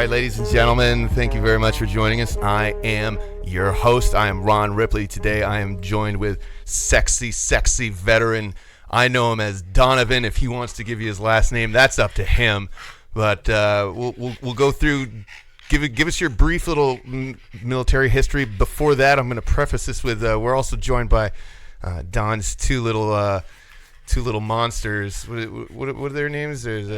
right, ladies and gentlemen, thank you very much for joining us. I am your host. I am Ron Ripley. Today I am joined with sexy veteran. I know him as Donovan. If he wants to give you his last name, that's up to him. But we'll go through. Give us your brief little military history. Before that, I'm going to preface this with we're also joined by Don's two little monsters. What are their names? There's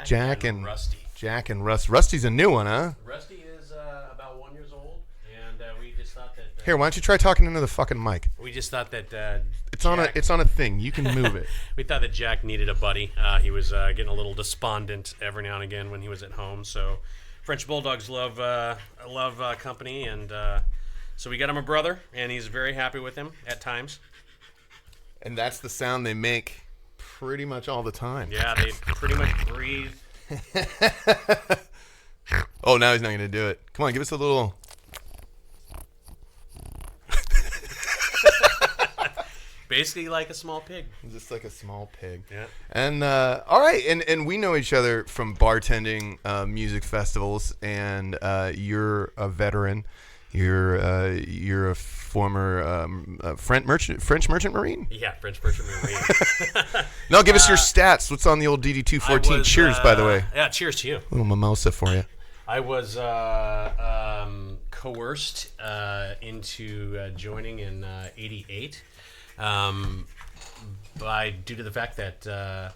Jack and Rusty. Jack and Rust. Rusty's a new one, huh? Rusty is about 1 year old, and we just thought that. Here, why don't you try talking into the fucking mic? We just thought that it's on a thing. You can move it. We thought that Jack needed a buddy. He was getting a little despondent every now and again when he was at home. So, French Bulldogs love company, and so we got him a brother, and he's very happy with him at times. And that's the sound they make pretty much all the time. Yeah, they pretty much breathe. Oh, now he's not going to do it. Come on, give us a little. Basically like a small pig. Just like a small pig. Yeah. And all right, and we know each other from bartending, music festivals, and you're a veteran. You're a former French merchant marine. Yeah, French merchant marine. No, give us your stats. What's on the old DD-214? Cheers, by the way. Yeah, cheers to you. A little mimosa for you. I was coerced into joining in '88 due to the fact that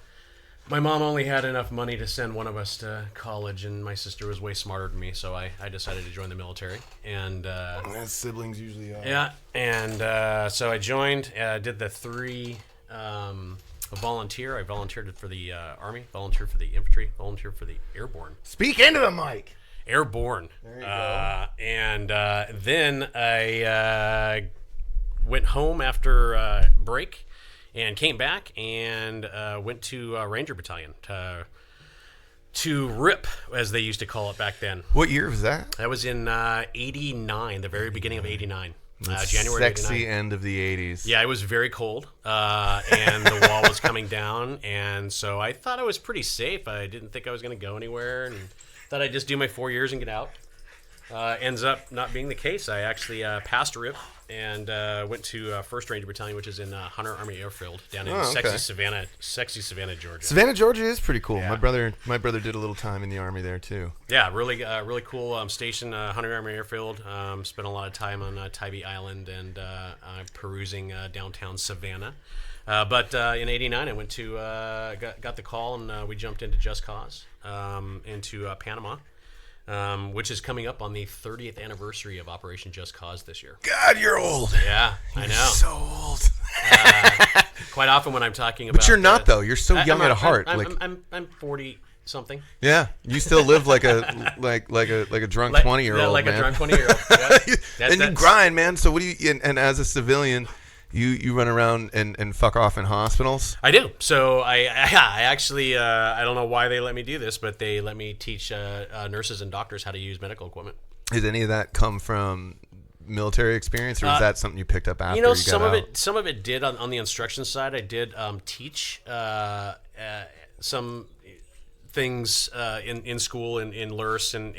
my mom only had enough money to send one of us to college, and my sister was way smarter than me, so I decided to join the military. And as siblings usually are. Yeah, and so I joined, did the three volunteer. I volunteered for the Army, volunteered for the infantry, volunteered for the airborne. Speak into the mic. Airborne. There you go. And then I went home after break. And came back and went to Ranger Battalion to RIP, as they used to call it back then. What year was that? That was in '89, the very beginning of '89, January. Sexy 89. End of the '80s. Yeah, it was very cold, and the wall was coming down, and so I thought I was pretty safe. I didn't think I was going to go anywhere, and thought I'd just do my 4 years and get out. Ends up not being the case. I actually passed RIP and went to 1st Ranger Battalion, which is in Hunter Army Airfield down in sexy Savannah, Georgia. Savannah, Georgia is pretty cool. Yeah. My brother did a little time in the Army there too. Yeah, really cool station, Hunter Army Airfield. Spent a lot of time on Tybee Island and perusing downtown Savannah. But in '89, I went to got the call, and we jumped into Just Cause into Panama. Which is coming up on the 30th anniversary of Operation Just Cause this year. God, you're old. Yeah, I know. So old. Quite often when I'm talking about, but you're not though. You're so young at heart. I'm 40 something. Yeah, you still live like a drunk 20-year-old. Like man. a drunk 20-year-old. Yeah. And you grind, man. So what do you? And as a civilian, you run around and fuck off in hospitals? I do. So I actually I don't know why they let me do this, but they let me teach nurses and doctors how to use medical equipment. Did any of that come from military experience, or is that something you picked up after you got out? Some of it did on the instruction side. I did teach some things in school in LURS, and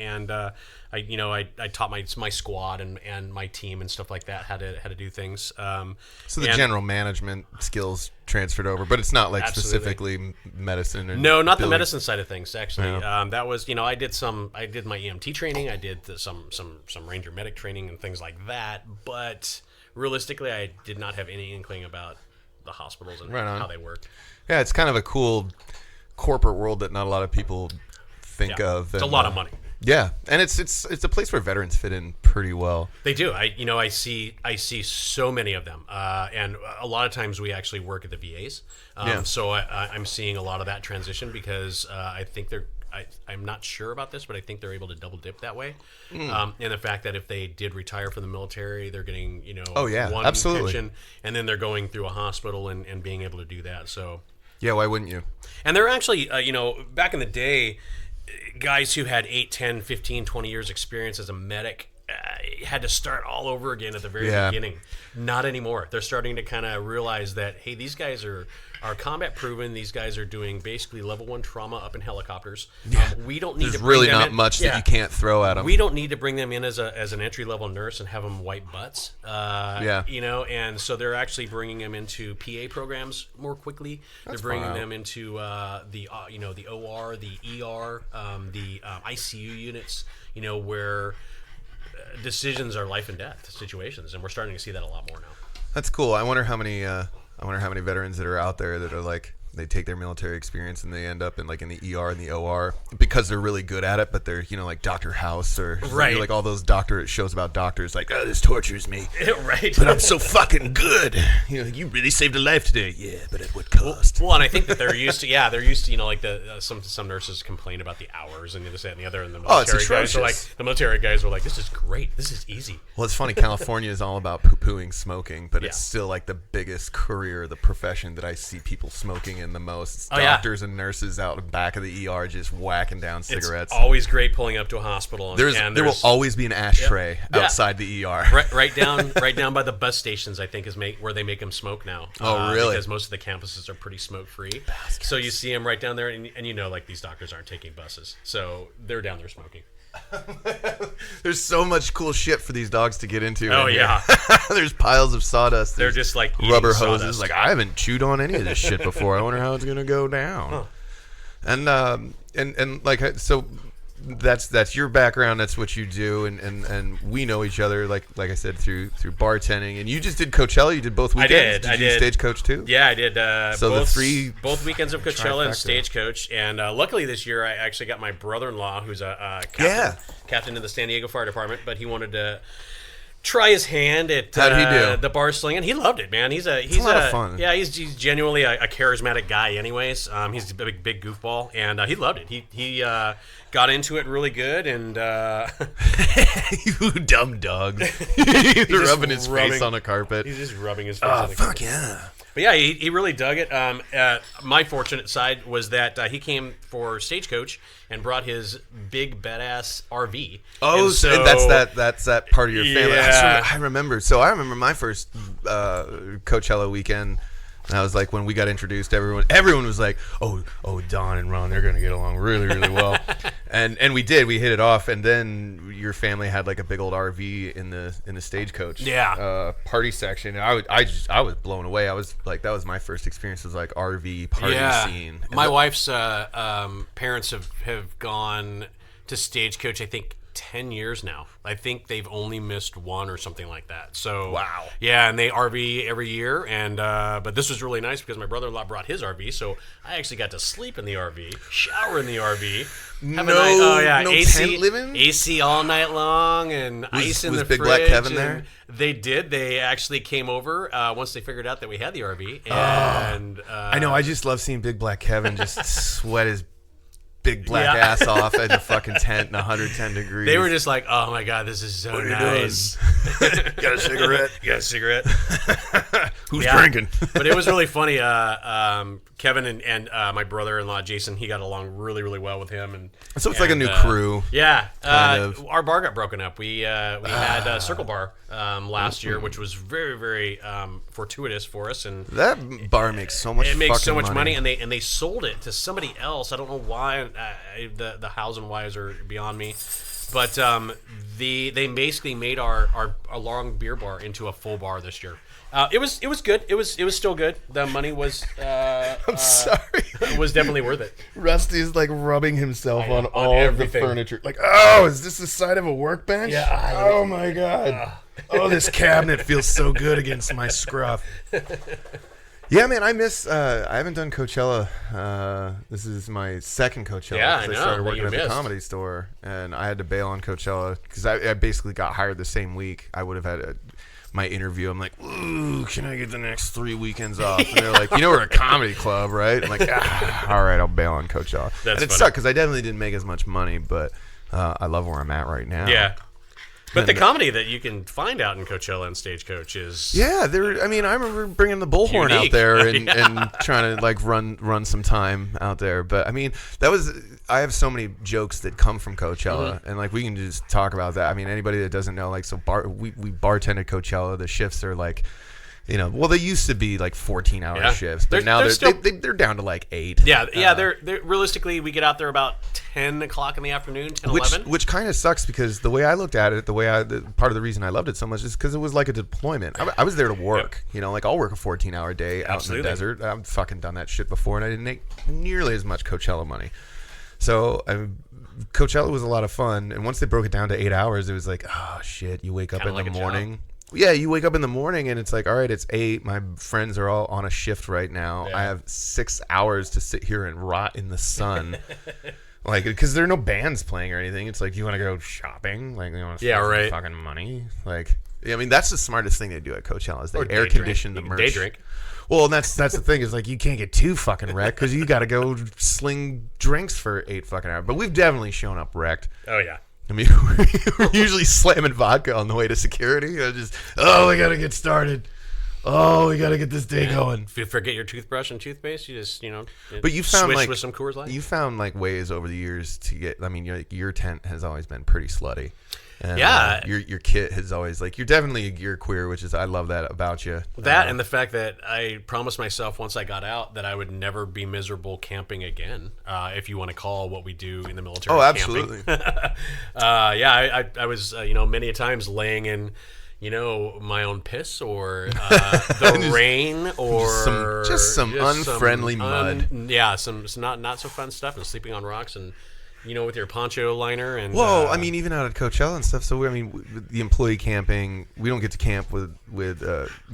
I taught my squad and my team and stuff like that how to do things. So the general management skills transferred over, but it's not like absolutely. specifically medicine. Or no, not billing. the medicine side of things. Actually, Yeah. that was I did my EMT training. I did some Ranger medic training and things like that. But realistically, I did not have any inkling about the hospitals and how they work. Yeah, it's kind of a cool corporate world that not a lot of people think of. It's a lot of money. Yeah, and it's a place where veterans fit in pretty well. They do. I see so many of them, and a lot of times we actually work at the VAs. So I'm seeing a lot of that transition because I think I'm not sure about this, but I think they're able to double dip that way. And the fact that if they did retire from the military, they're getting one absolutely. pension, and then they're going through a hospital and being able to do that. So yeah, why wouldn't you? And they're actually back in the day, guys who had 8, 10, 15, 20 years experience as a medic had to start all over again at the very beginning. Not anymore. They're starting to kind of realize that, hey, these guys are combat proven. These guys are doing basically level 1 trauma up in helicopters. We don't need There's to bring really them not in. much that you can't throw at them. We don't need to bring them in as an entry level nurse and have them wipe butts. You know, and so they're actually bringing them into PA programs more quickly. They're bringing them into the OR, the ER, the ICU units. You know, where decisions are life and death situations, and we're starting to see that a lot more now. That's cool. I wonder how many veterans that are out there that are like, they take their military experience and they end up in the ER and the OR because they're really good at it, but they're, like Dr. House or like all those doctorate shows about doctors, like, oh, this tortures me. Right. But I'm so fucking good. You really saved a life today. Yeah, but at what cost? Well, and I think that they're used to, like some nurses complain about the hours and this, that, and the other, and the military guys are like, this is great. This is easy. Well, it's funny. California is all about poo-pooing smoking, but it's still like the biggest career, the profession that I see people smoking in the most. It's doctors and nurses out the back of the ER just whacking down cigarettes. It's always great pulling up to a hospital. There will always be an ashtray outside the ER. Right down by the bus stations, I think, is where they make them smoke now. Oh, really? Because most of the campuses are pretty smoke-free. So you see them right down there, and like these doctors aren't taking buses. So they're down there smoking. There's so much cool shit for these dogs to get into. Oh, yeah. There's piles of sawdust. They're just like rubber hoses. Sawdust. Like, I haven't chewed on any of this shit before. I wonder how it's gonna go down. Huh. And like, so that's your background. That's what you do, and we know each other. Like I said, through bartending. And you just did Coachella. You did both weekends. I did. Did you stagecoach too? Yeah, I did. Both weekends of Coachella and stagecoach. And luckily this year, I actually got my brother-in-law, who's a captain in the San Diego Fire Department, but he wanted to try his hand at the bar sling, and he loved it, man. He's a lot of fun. Yeah, he's genuinely a charismatic guy. Anyways, he's a big goofball, and he loved it. He got into it really good, and you dumb dog. He's rubbing his face on the carpet. He's just rubbing his face on the carpet. Fuck yeah. But yeah, he really dug it. My fortunate side was that he came for stagecoach and brought his big badass RV. Oh, so that's that part of your family. Yeah. I remember. So I remember my first Coachella weekend. And I was like, when we got introduced, everyone was like, oh, Don and Ron, they're gonna get along really, really well. and we did. We hit it off. And then your family had like a big old RV in the stagecoach party section. And I was blown away. I was like, that was my first experience, was like RV party scene. And my wife's parents have gone to stagecoach, I think, 10 years now. I think they've only missed one or something like that. So wow. Yeah, and they RV every year, and but this was really nice because my brother-in-law brought his RV, so I actually got to sleep in the RV, shower in the RV. No AC, tent living? AC all night long, and ice in the Big fridge. Black Kevin there? They did. They actually came over once they figured out that we had the RV. And I know. I just love seeing Big Black Kevin just sweat his big black ass off in a fucking tent in 110 degrees. They were just like, oh my God, this is so nice. Got a cigarette? You got a cigarette? Who's drinking? But it was really funny. Kevin and my brother-in-law, Jason, he got along really, really well with him. And so it's like a new crew. Yeah. Kind of. Our bar got broken up. We had Circle Bar last year, which was very, very fortuitous for us. And that bar makes so much. It makes so much money, and they sold it to somebody else. I don't know why. The hows and whys are beyond me. But they basically made our long beer bar into a full bar this year. It was good. It was still good. The money was. I'm sorry. Was definitely worth it. Rusty's like rubbing himself on all everything. of the furniture. Like, oh, is this the side of a workbench? Yeah. Oh my God. Oh, this cabinet feels so good against my scruff. Yeah, man, I miss. I haven't done Coachella. This is my second Coachella. Yeah, I know. I started working at the Comedy Store, and I had to bail on Coachella because I basically got hired the same week. I would have had my interview. I'm like, ooh, can I get the next 3 weekends off? And they're like, we're a comedy club, right? I'm like, all right, I'll bail on Coachella. And it sucked because I definitely didn't make as much money, but I love where I'm at right now. Yeah. But the comedy that you can find out in Coachella and Stagecoach is I remember bringing the bullhorn out Unique. there and trying to like run some time out there. But I mean, I have so many jokes that come from Coachella, and like we can just talk about that. I mean, anybody that doesn't know, like, we bartended Coachella. The shifts are like, they used to be like 14-hour shifts, but now they're down to like 8. They're realistically, we get out there about 10 o'clock in the afternoon, 10, 11. Which kind of sucks, because the way I looked at it, part of the reason I loved it so much is because it was like a deployment. I was there to work, like I'll work a 14-hour day out in the desert. I've fucking done that shit before, and I didn't make nearly as much Coachella money. So Coachella was a lot of fun, and once they broke it down to 8 hours, it was like, oh shit, you wake up Kinda in like the a morning. job. Yeah, you wake up in the morning and it's like, all right, it's 8. My friends are all on a shift right now. Yeah. I have 6 hours to sit here and rot in the sun. Like, because there are no bands playing or anything. It's like, you want to go shopping? Like, you want to spend some fucking money? Like, I mean, that's the smartest thing they do at Coachella is they air condition the merch. Day drink. Well, and that's the thing is like you can't get too fucking wrecked because you got to go sling drinks for 8 fucking hours. But we've definitely shown up wrecked. Oh yeah. I mean, we're usually slamming vodka on the way to security. We got to get started. Oh, we got to get this day going. If you forget your toothbrush and toothpaste, you just, but you found swish like with some Coors Light. You found like ways over the years to get. I mean, your tent has always been pretty slutty. And, your kit has always you're definitely queer, which is I love that about you. That and the fact that I promised myself once I got out that I would never be miserable camping again. If you want to call what we do in the military. Oh, absolutely. I was many a times laying in my own piss or the rain or just some unfriendly mud. Some not so fun stuff and sleeping on rocks and. With your poncho liner and. Well, I mean, even out at Coachella and stuff. So I mean, the employee camping, we don't get to camp with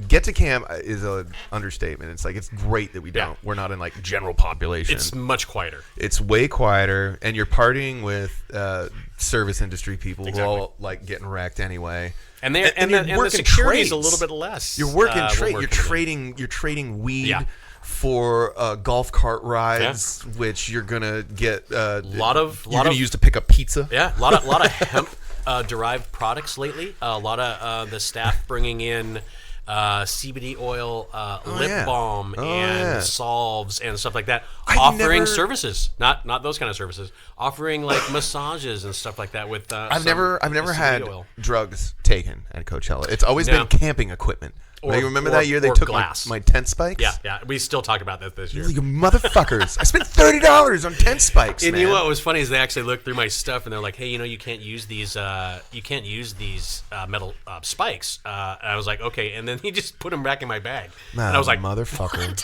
get to camp is an understatement. It's like it's great that we don't. We're not in like general population. It's much quieter. It's way quieter, and you're partying with service industry people who all like getting wrecked anyway. And the security is a little bit less. You're working trade. You're trading weed. Yeah. For golf cart rides, which you're gonna get you're gonna use to pick up pizza. Yeah, a lot of hemp derived products lately. A lot of the staff bringing in CBD oil, lip balm, and salves and stuff like that. Offering services, not those kind of services. Offering like massages and stuff like that. With I've never had oil. Drugs taken at Coachella. It's always been camping equipment. You remember that year they took my tent spikes? Yeah. We still talk about that this year. You motherfuckers! I spent $30 on tent spikes. And you know what was funny is they actually looked through my stuff and they're like, "Hey, you can't use these. Metal spikes." And I was like, "Okay." And then he just put them back in my bag. And I was like, "Motherfucker!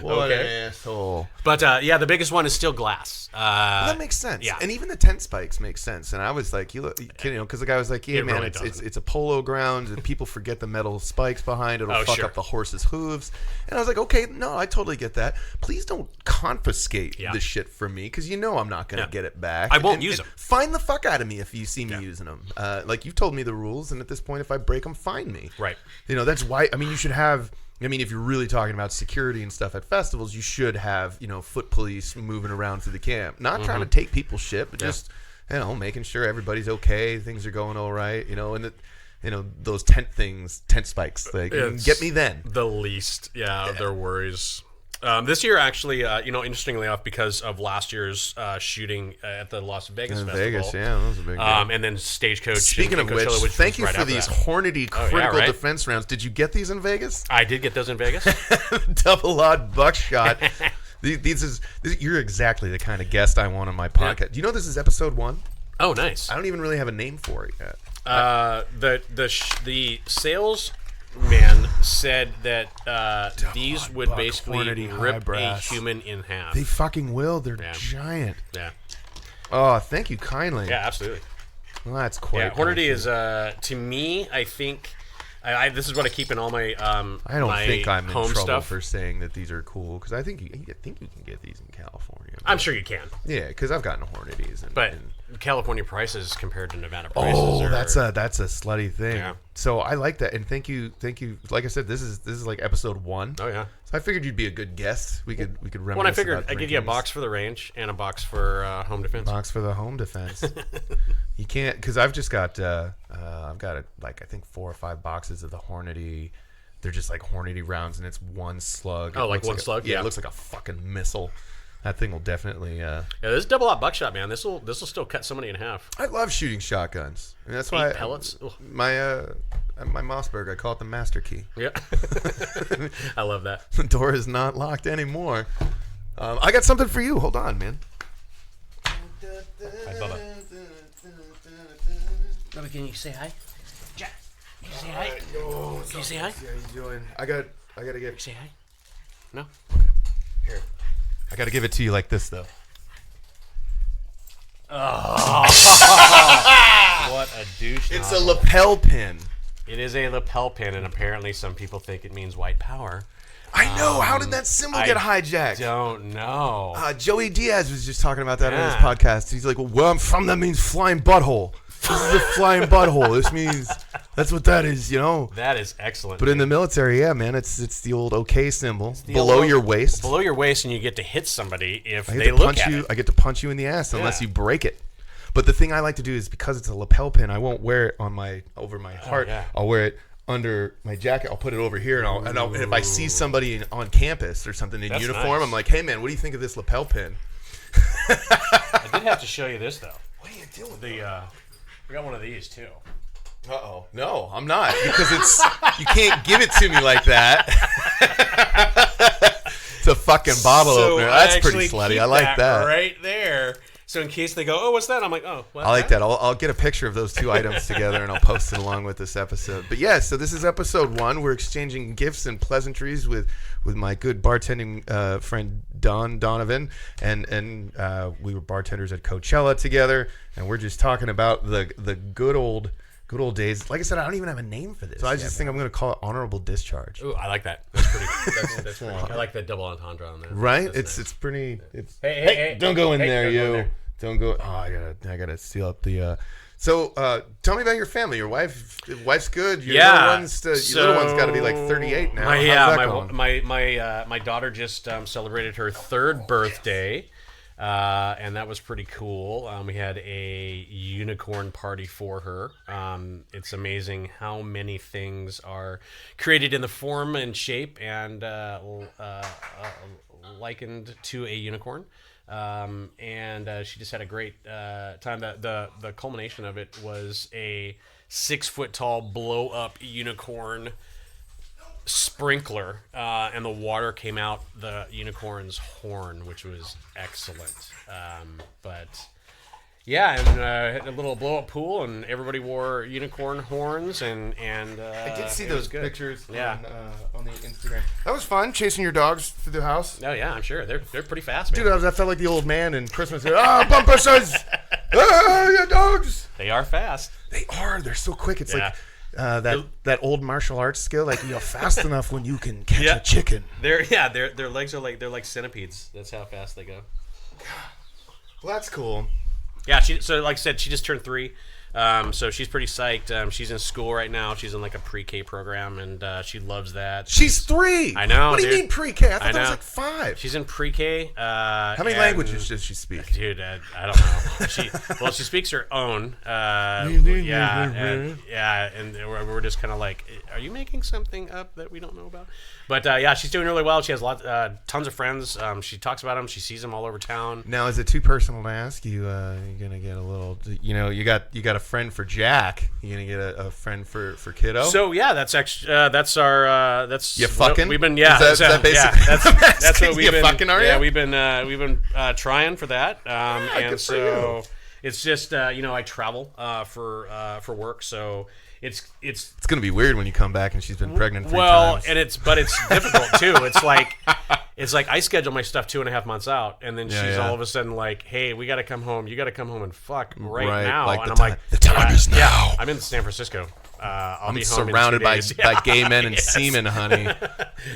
What an asshole!" But the biggest one is still glass. Well, that makes sense. Yeah. And even the tent spikes make sense. And I was like, because the guy was like, "Yeah, man, really it's a polo ground, and people forget the metal spikes behind it'll fuck up the horse's hooves." And I was like, "Okay, no, I totally get that. Please don't confiscate the shit from me, because I'm not gonna get it back. I won't use them. Find the fuck out of me if you see me using them. Like you've told me the rules, and at this point, if I break them, find me. Right. That's why. I mean, you should have." I mean, if you're really talking about security and stuff at festivals, you should have, foot police moving around through the camp. Not trying to take people's shit, but just, making sure everybody's okay, things are going all right, and those tent spikes, get me then. The least, of their worries. This year, actually, interestingly enough, because of last year's shooting at the Las Vegas Festival. Vegas, that was a big deal. And then Stagecoach. Speaking of Coachella, which, thank you for these Hornady critical defense rounds. Did you get these in Vegas? I did get those in Vegas. Double odd buckshot. You're exactly the kind of guest I want on my podcast. Yeah. Do you know this is episode 1? Oh, nice. I don't even really have a name for it yet. The sales man said that these would basically rip a human in half. They fucking will. They're giant. Yeah. Oh, thank you kindly. Yeah, absolutely. Well, that's quite. Yeah, Hornady is to me. I think this is what I keep in all my I don't think I'm in trouble stuff. for saying that these are cool, because I think you can get these in California. I'm sure you can. Yeah, because I've gotten Hornadies. But California prices compared to Nevada prices. That's a slutty thing. Yeah. So I like that, and thank you. Like I said, this is like episode 1. Oh yeah. So I figured you'd be a good guest. We could reminisce. Well, I figured about I'd give you a drinking. box for the range and a box for home defense. Box for the home defense. You can't, because I've just got I've got like I think 4 or 5 boxes of the Hornady. They're just like Hornady rounds, and it's one slug. Oh, It like looks one slug? Yeah, Yeah. it looks like a fucking missile. That thing will definitely. Yeah, this is double-aught buckshot, man. This will still cut somebody in half. I love shooting shotguns. I mean, that's 8 why pellets. Ugh. my Mossberg, I call it the master key. Yeah, I love that. The door is not locked anymore. I got something for you. Hold on, man. Hi, Bubba. Bubba, can you say hi? Jack, can you say hi? Can you say hi? How you doing? I gotta get. Say hi. No. Here. I gotta give it to you like this though. What a douche. It's a lapel pin. It is a lapel pin, and apparently some people think it means white power. I know. How did that symbol get hijacked? Don't know. Joey Diaz was just talking about that on his Yeah. podcast. He's like, well, where I'm from, that means flying butthole. This is a flying butthole. This means that's what that is, you know. That is excellent. But in the military, yeah, man, it's the old OK symbol The below old- your waist. Below your waist, and you get to hit somebody if I they get to look punch at you. it. I get to punch you in the ass unless Yeah. you break it. But the thing I like to do is because it's a lapel pin, I won't wear it on over my heart. yeah. I'll wear it under my jacket. I'll put it over here, and if I see somebody on campus or something in That's uniform, nice. I'm like, hey man, what do you think of this lapel pin? I did have to show you this though. What are you doing? We got one of these too. Uh-oh. No, I'm not. Because you can't give it to me like that. It's a fucking bottle opener. That's pretty slutty. I like that. right there. So in case they go, oh, what's that? I'm like, oh, what? I like that. I'll get a picture of those 2 items together and I'll post it along with this episode. But yeah, so this is episode 1. We're exchanging gifts and pleasantries with my good bartending friend Donovan, and we were bartenders at Coachella together, and we're just talking about the good old days. Like I said, I don't even have a name for this. So I just think I'm going to call it Honorable Discharge. Ooh, I like that. That's pretty. That's pretty. I like that double entendre on there. Right? That's It's pretty. It's Hey, don't go in hey, there, don't go in you. there. Don't go. Oh, I gotta seal up the. So tell me about your family. Your wife's good. Your little one's got to be like 38 now. How's that going? My daughter just celebrated her 3rd birthday. And that was pretty cool. We had a unicorn party for her. It's amazing how many things are created in the form and shape and likened to a unicorn. And she just had a great time. The culmination of it was a 6-foot-tall blow-up unicorn sprinkler, and the water came out the unicorn's horn, which was excellent. But yeah, and had a little blow up pool, and everybody wore unicorn horns, and I did see it those was good. pictures Yeah. on the Instagram. That was fun, chasing your dogs through the house. Oh yeah, I'm sure they're pretty fast, man. Dude, I felt like the old man in Christmas. Bumper says, your dogs. They are fast. They are. They're so quick. It's Yeah. like that old martial arts skill, like fast enough when you can catch Yeah. a chicken. Their legs are like centipedes. That's how fast they go. Well, that's cool. Yeah, so like I said, she just turned 3. So she's pretty psyched. She's in school right now. She's in like a pre-K program, and she loves that. She's 3. I know. What do you dude. mean pre-K? I thought I that was know. like 5. She's in pre-K. How many languages does she speak? Dude, I don't know. She speaks her own. And we're just kind of like, are you making something up that we don't know about? But yeah, she's doing really well. She has tons of friends. She talks about them. She sees them all over town. Now, is it too personal to ask you? You're gonna get a little. You got a friend for Jack. You gonna get a friend for Kiddo? So yeah, that's actually that's our that's you fucking. We've been Is that basically? that's what we've you been. fucking are Yeah, you? we've been trying for that. And good for so you. it's just I travel for work, so it's gonna be weird when you come back and she's been pregnant 3 well, times. and it's difficult too. It's like I schedule my stuff 2.5 months out, and then she's all of a sudden like, "Hey, we got to come home. You got to come home and fuck right now." Like and the I'm time- like, the time is now. Yeah, I'm in San Francisco. I'll I'm be home surrounded in 2 days. by gay men and semen, honey.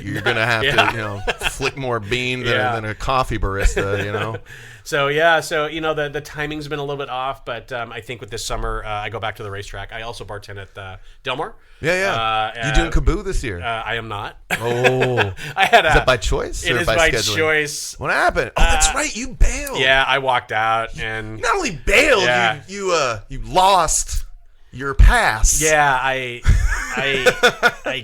You're gonna have to, flick more bean than a coffee barista, So the timing's been a little bit off, but I think with this summer I go back to the racetrack. I also bartend at Del Mar. Yeah. You doing Kaboo this year? I am not. Oh, I had is that by choice? It or is by by scheduling? choice. What happened? Oh, that's right. You bailed. Yeah, I walked out and You not only bailed, Yeah. you lost your pass. yeah, I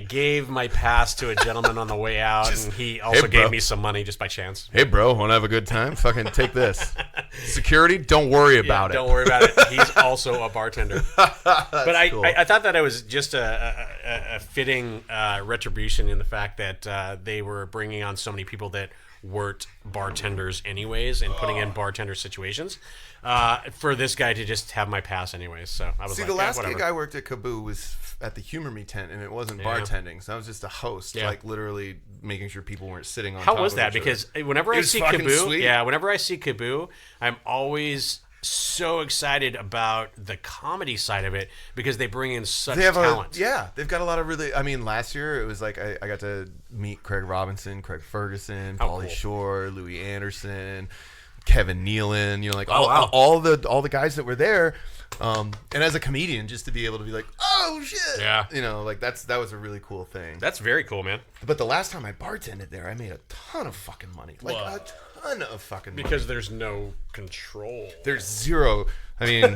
gave my pass to a gentleman on the way out, and he also Hey, bro. gave me some money just by chance. Hey, bro, want to have a good time? Fucking take this. Security, don't worry about it. Don't worry about it. He's also a bartender. But I thought that it was just a fitting retribution in the fact that they were bringing on so many people that weren't bartenders anyways and putting in bartender situations for this guy to just have my pass anyways. So I was See, like, the last whatever. gig I worked at Kaboo was at the Humor Me tent, and it wasn't bartending, so I was just a host, like literally making sure people weren't sitting on top How was of that? each other. Because whenever I was see fucking Kaboo, sweet. whenever I see Kaboo, I'm always so excited about the comedy side of it because they bring in such talent. They've got a lot of really. I mean, last year it was like I got to meet Craig Robinson, Craig Ferguson, Pauly cool. Shore, Louis Anderson, Kevin Nealon. wow. all the guys that were there. And as a comedian, just to be able to be like, oh shit, that was a really cool thing. That's very cool, man. But the last time I bartended there, I made a ton of fucking money, a ton of fucking money. Because there's no control. There's zero. I mean,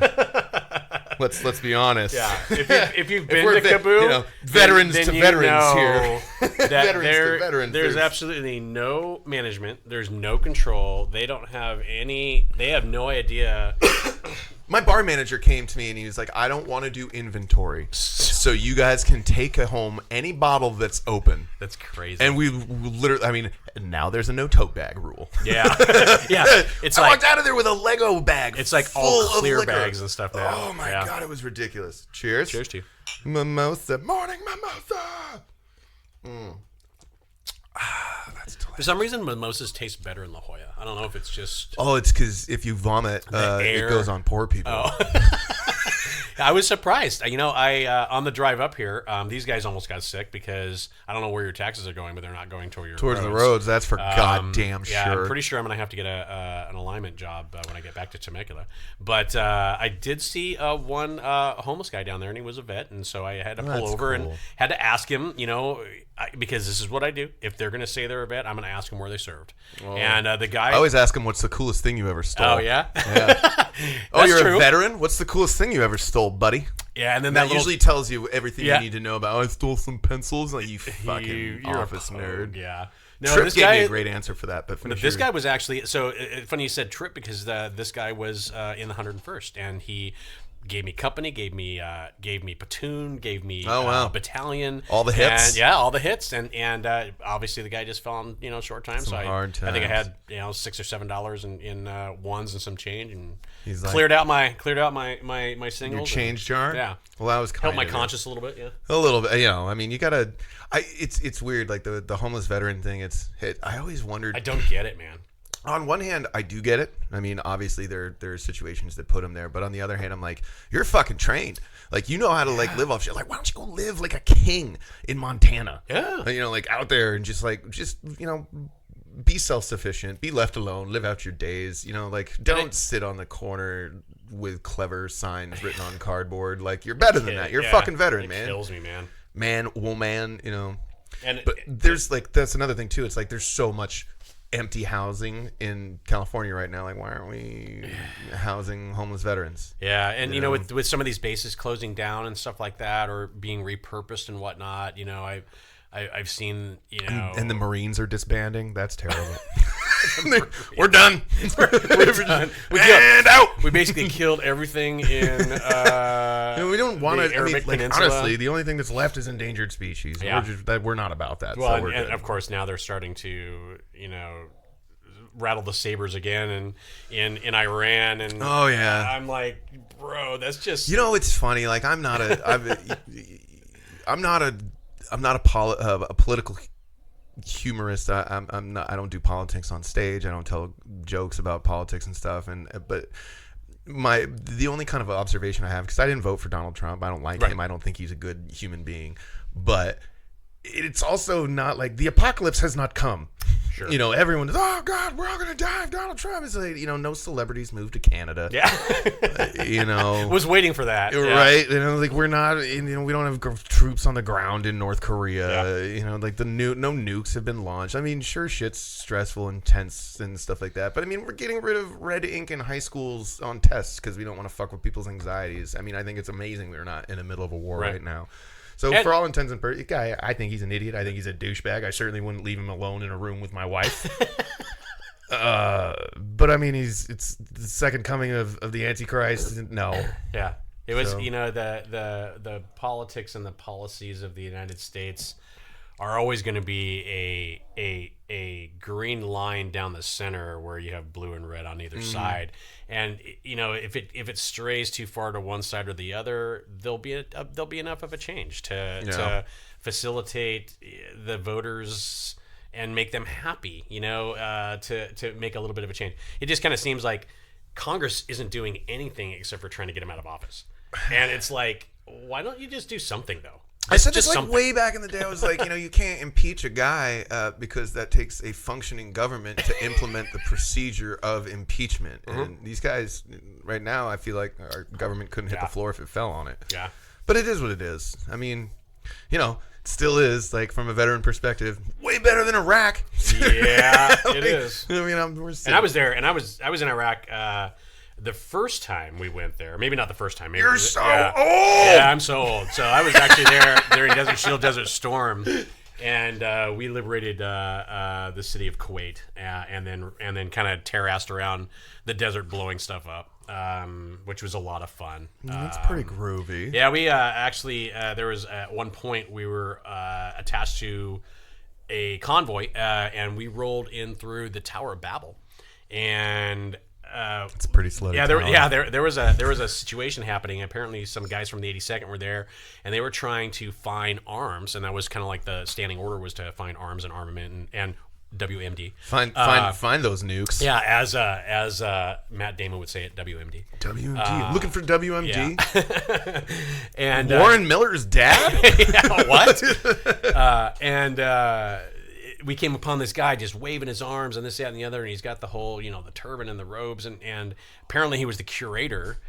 let's be honest. Yeah, if you've been to Kaboo, Kaboo, veterans then to you veterans know here. that Veterans to veterans. There's absolutely no management. There's no control. They don't have any. They have no idea. My bar manager came to me and he was like, I don't want to do inventory. So you guys can take home any bottle that's open. That's crazy. And we literally, I mean, now there's a no tote bag rule. Yeah. Yeah. It's I like walked out of there with a Lego bag. it's like full all of clear liquor. bags and stuff now. Oh my God, it was ridiculous. Cheers. Cheers to you. Mimosa. Morning mimosa. That's delicious. For some reason, mimosas taste better in La Jolla. I don't know if it's just. Oh, it's because if you vomit, air. it goes on poor people. Oh. I was surprised. I on the drive up here, these guys almost got sick because I don't know where your taxes are going, but they're not going towards the roads. That's for goddamn yeah, sure. I'm pretty sure I'm gonna have to get an alignment job when I get back to Temecula. But I did see one homeless guy down there, and he was a vet, and so I had to pull over and had to ask him, because this is what I do. If they're gonna say they're a vet, I'm gonna ask them where they served. And the guy, I always ask him, "What's the coolest thing you ever stole?" oh yeah, Oh, you're true. a veteran. What's the coolest thing you ever stole, buddy? yeah, and then That that usually tells you everything Yeah. you need to know about. I stole some pencils. Like you fucking you're office a nerd. pug, yeah. No, Trip this gave guy, me a great answer for that, but finish this your- guy was actually funny you said Trip because this guy was in the 101st and he gave me company, gave me platoon, gave me battalion, All the hits? and, all the hits, and obviously the guy just fell on short time. Some so hard I think I times. had $6 or $7 in ones and some change, and He's like- cleared out my singles. your change jar. Yeah, Well, that was kind helped my of it. conscience a little bit. Yeah. A little bit, I mean, you gotta. It's weird, like the homeless veteran thing. I always wondered. I don't get it, man. On one hand, I do get it. I mean, obviously there are situations that put him there, but on the other hand, I'm like, you're fucking trained. Like, you know how to live off shit. Like, why don't you go live like a king in Montana? Yeah. Like out there and just be self-sufficient, be left alone, live out your days. Don't sit on the corner with clever signs written on cardboard. Like, you're better than that. You're a fucking veteran, man. It kills me, man. Man, woman, And But there's that's another thing too. It's like there's so much empty housing in California right now. Like, why aren't we housing homeless veterans? yeah, and with some of these bases closing down and stuff like that, or being repurposed and whatnot, I've seen And the Marines are disbanding. That's terrible. We're done. We're done. And out. We basically killed everything in. We don't want the to. Arabic Peninsula. Honestly, the only thing that's left is endangered species. Yeah. We're not about that. Well, so we're and good. of course now they're starting to rattle the sabers again in Iran, and Oh, yeah. I'm like, bro, that's just It's funny. Like, I'm not a political humorist. I'm not. I don't do politics on stage. I don't tell jokes about politics and stuff. But the only kind of observation I have, because I didn't vote for Donald Trump. I don't like him. I don't think he's a good human being. But it's also not like the apocalypse has not come. Sure. You know, everyone is, oh God, we're all gonna die if Donald Trump is like, you know, no celebrities moved to Canada. Yeah. You know, was waiting for that. Right. You know, like we're not, you know, we don't have troops on the ground in North Korea. You know, like no nukes have been launched. I mean, sure, shit's stressful and tense and stuff like that. But I mean, we're getting rid of red ink in high schools on tests because we don't want to fuck with people's anxieties. I mean, I think it's amazing we're not in the middle of a war right now. So for all intents and purposes, I think he's an idiot. I think he's a douchebag. I certainly wouldn't leave him alone in a room with my wife. But I mean, it's the second coming of the Antichrist. No. Yeah. It was, you know, the politics and the policies of the United States are always going to be a green line down the center where you have blue and red on either side. And you know, if it strays too far to one side or the other, there'll be enough of a change to facilitate the voters and make them happy, you know, to make a little bit of a change. It just kind of seems like Congress isn't doing anything except for trying to get him out of office. And it's like, why don't you just do something though? I said this like way back in the day. I was like, you know, you can't impeach a guy because that takes a functioning government to implement the procedure of impeachment. And these guys, right now, I feel like our government couldn't hit the floor if it fell on it. Yeah. But it is what it is. I mean, you know, it still is, like, from a veteran perspective, way better than Iraq. Yeah, it is. I mean, and I was there, and I was in Iraq the first time we went there. Maybe not the first time. Maybe You're so old. Yeah, I'm so old. So I was actually there during Desert Storm, and we liberated the city of Kuwait, and then kind of terrassed around the desert, blowing stuff up, which was a lot of fun. That's pretty groovy. Yeah, we actually there was at one point we were attached to a convoy, and we rolled in through the Tower of Babel, and it's pretty slutty. Yeah, there was a situation happening. Apparently, some guys from the 82nd were there, and they were trying to find arms, and that was kind of like the standing order was to find arms and armament and WMD. Find those nukes. Yeah, as Matt Damon would say it, WMD. WMD. Looking for WMD. Yeah. And Warren Miller's dad. Yeah, what? We came upon this guy just waving his arms and this, that, and the other, and he's got the whole, you know, the turban and the robes, and apparently he was the curator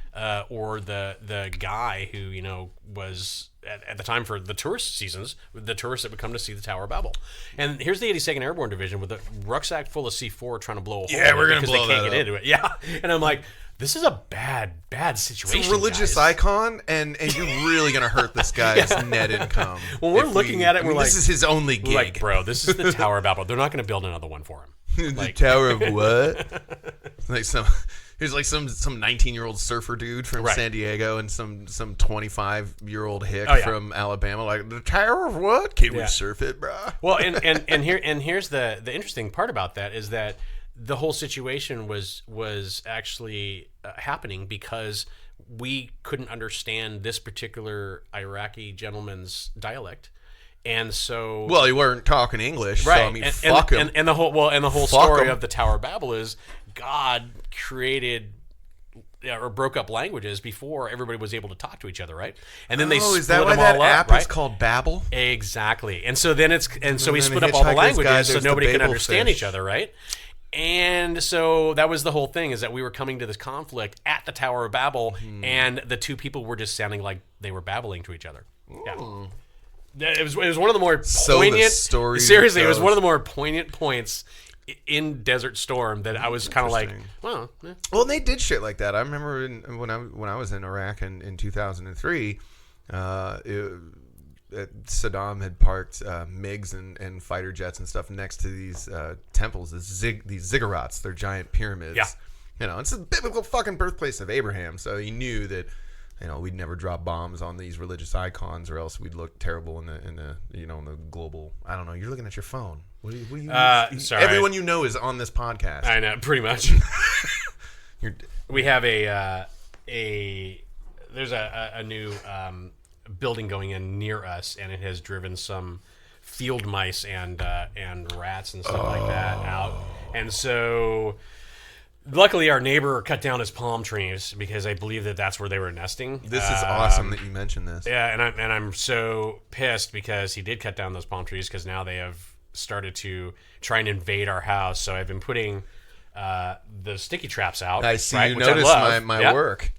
or the guy who, you know, was at the time for the tourist seasons, the tourists that would come to see the Tower of Babel. And here's the 82nd Airborne Division with a rucksack full of C4 trying to blow a hole. Yeah, we're gonna because blow they can't that get up. into it. Yeah, and I'm like, this is a bad situation. It's a religious icon, and you're really gonna hurt this guy's net income. Well, we're looking at it, and we're like, this is his only gig. We're like, bro, this is the Tower of Babel. They're not going to build another one for him. The Tower of what? Like here's like some 19-year-old surfer dude from San Diego and some 25-year-old hick from Alabama. Like, the Tower of what? Can we surf it, bro? Well, and here's the interesting part about that is that the whole situation was actually happening because we couldn't understand this particular Iraqi gentleman's dialect. And so, well, you weren't talking English, right? So, I mean, fuck him. And the whole story of the Tower of Babel is God created or broke up languages before everybody was able to talk to each other, right? And then they split is that them why that all app up, right? is called Babel? Exactly. And so then we split up all the Hitchhiker's languages Guide, so there's the nobody could Babel understand fish. each other, right? And so that was the whole thing, is that we were coming to this conflict at the Tower of Babel, and the two people were just sounding like they were babbling to each other. Yeah. It was one of the more poignant. Seriously, it was one of the more poignant points in Desert Storm that I was kind of like, well. Eh. Well, they did shit like that. I remember when I was in Iraq in 2003. Saddam had parked MiGs and fighter jets and stuff next to these temples, these ziggurats. They're giant pyramids. Yeah. You know, it's the biblical fucking birthplace of Abraham. So he knew that, you know, we'd never drop bombs on these religious icons, or else we'd look terrible in the global. I don't know. You're looking at your phone. What do you sorry. Everyone you know is on this podcast. I know, pretty much. We have there's a new building going in near us, and it has driven some field mice and rats and stuff like that out. And so Luckily, our neighbor cut down his palm trees because I believe that's where they were nesting. This is awesome that you mentioned this. Yeah, and I'm so pissed because he did cut down those palm trees because now they have started to try and invade our house. So I've been putting the sticky traps out. I see you which I noticed love. my work.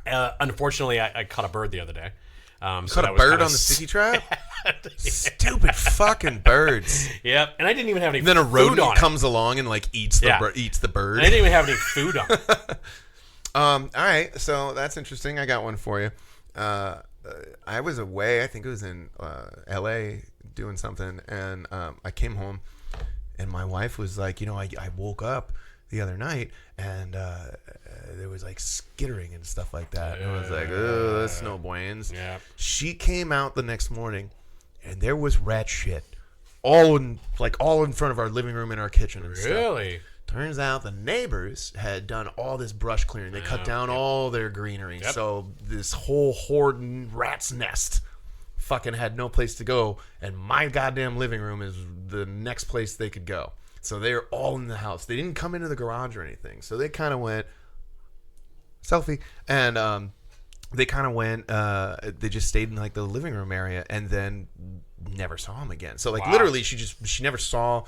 Unfortunately, I caught a bird the other day. Caught a bird on the sticky trap? Stupid fucking birds. Yep, and I didn't even have any then a food rodent on comes along and like eats the bird. And I didn't even have any food on it. All right, so that's interesting. I got one for you. I was away. I think it was in L.A. doing something, and I came home, and my wife was like, I woke up the other night, and there was like skittering and stuff like that. And I was like, oh, that's no buenos. Yeah. She came out the next morning, and there was rat shit all in front of our living room and our kitchen and stuff. Really? Turns out the neighbors had done all this brush clearing. They cut down all their greenery. Yep. So this whole horde rat's nest fucking had no place to go. And my goddamn living room is the next place they could go. So they're all in the house. They didn't come into the garage or anything. So they kind of went, selfie. And they kind of went, they just stayed in like the living room area and then never saw them again. So like literally she never saw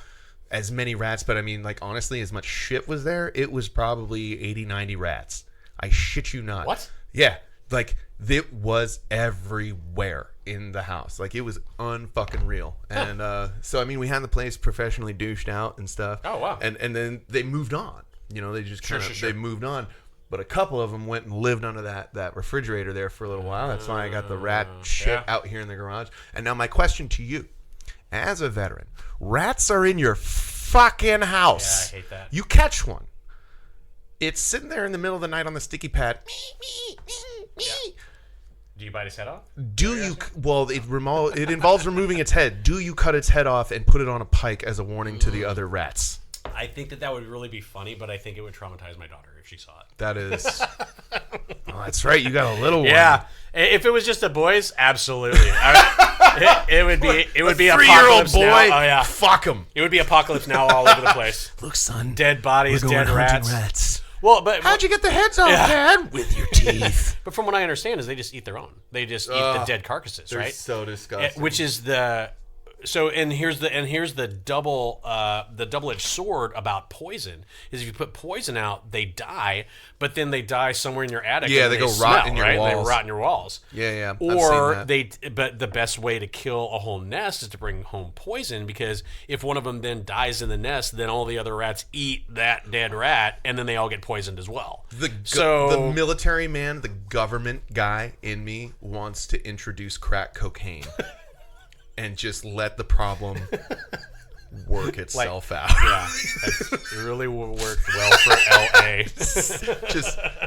as many rats, but I mean, like, honestly, as much shit was there, it was probably 80, 90 rats. I shit you not. What? Yeah. Like, it was everywhere in the house. Like, it was unfucking real. And so, I mean, we had the place professionally douched out and stuff. Oh, wow. And then they moved on. They just kind of, Sure. they moved on. But a couple of them went and lived under that refrigerator there for a little while. That's why I got the rat shit out here in the garage. And now my question to you, as a veteran, rats are in your fucking house. Yeah, I hate that. You catch one. It's sitting there in the middle of the night on the sticky pad. Do you bite his head off? Well, it involves removing its head. Do you cut its head off and put it on a pike as a warning to the other rats? I think that would really be funny, but I think it would traumatize my daughter if she saw it. That is. Oh, that's right. You got a little one. Yeah. If it was just a boys, absolutely. It would be a 3-year-old boy. Now. Oh yeah. Fuck him. It would be apocalypse now all over the place. Look, son. Dead bodies, we're going dead rats. rats. Well, but how'd you get the heads off, Dad? With your teeth. But from what I understand, is they just eat their own. They just eat the dead carcasses, They're right? so disgusting. Which is here's the double-edged sword about poison is if you put poison out, they die, but then they die somewhere in your attic. Yeah, and they go smell, rot in your right? walls. They rot in your walls. Yeah. Or I've seen that. but the best way to kill a whole nest is to bring home poison, because if one of them then dies in the nest, then all the other rats eat that dead rat, and then they all get poisoned as well. The military man, the government guy in me wants to introduce crack cocaine. And just let the problem work itself out. Yeah, that's really worked well for LA.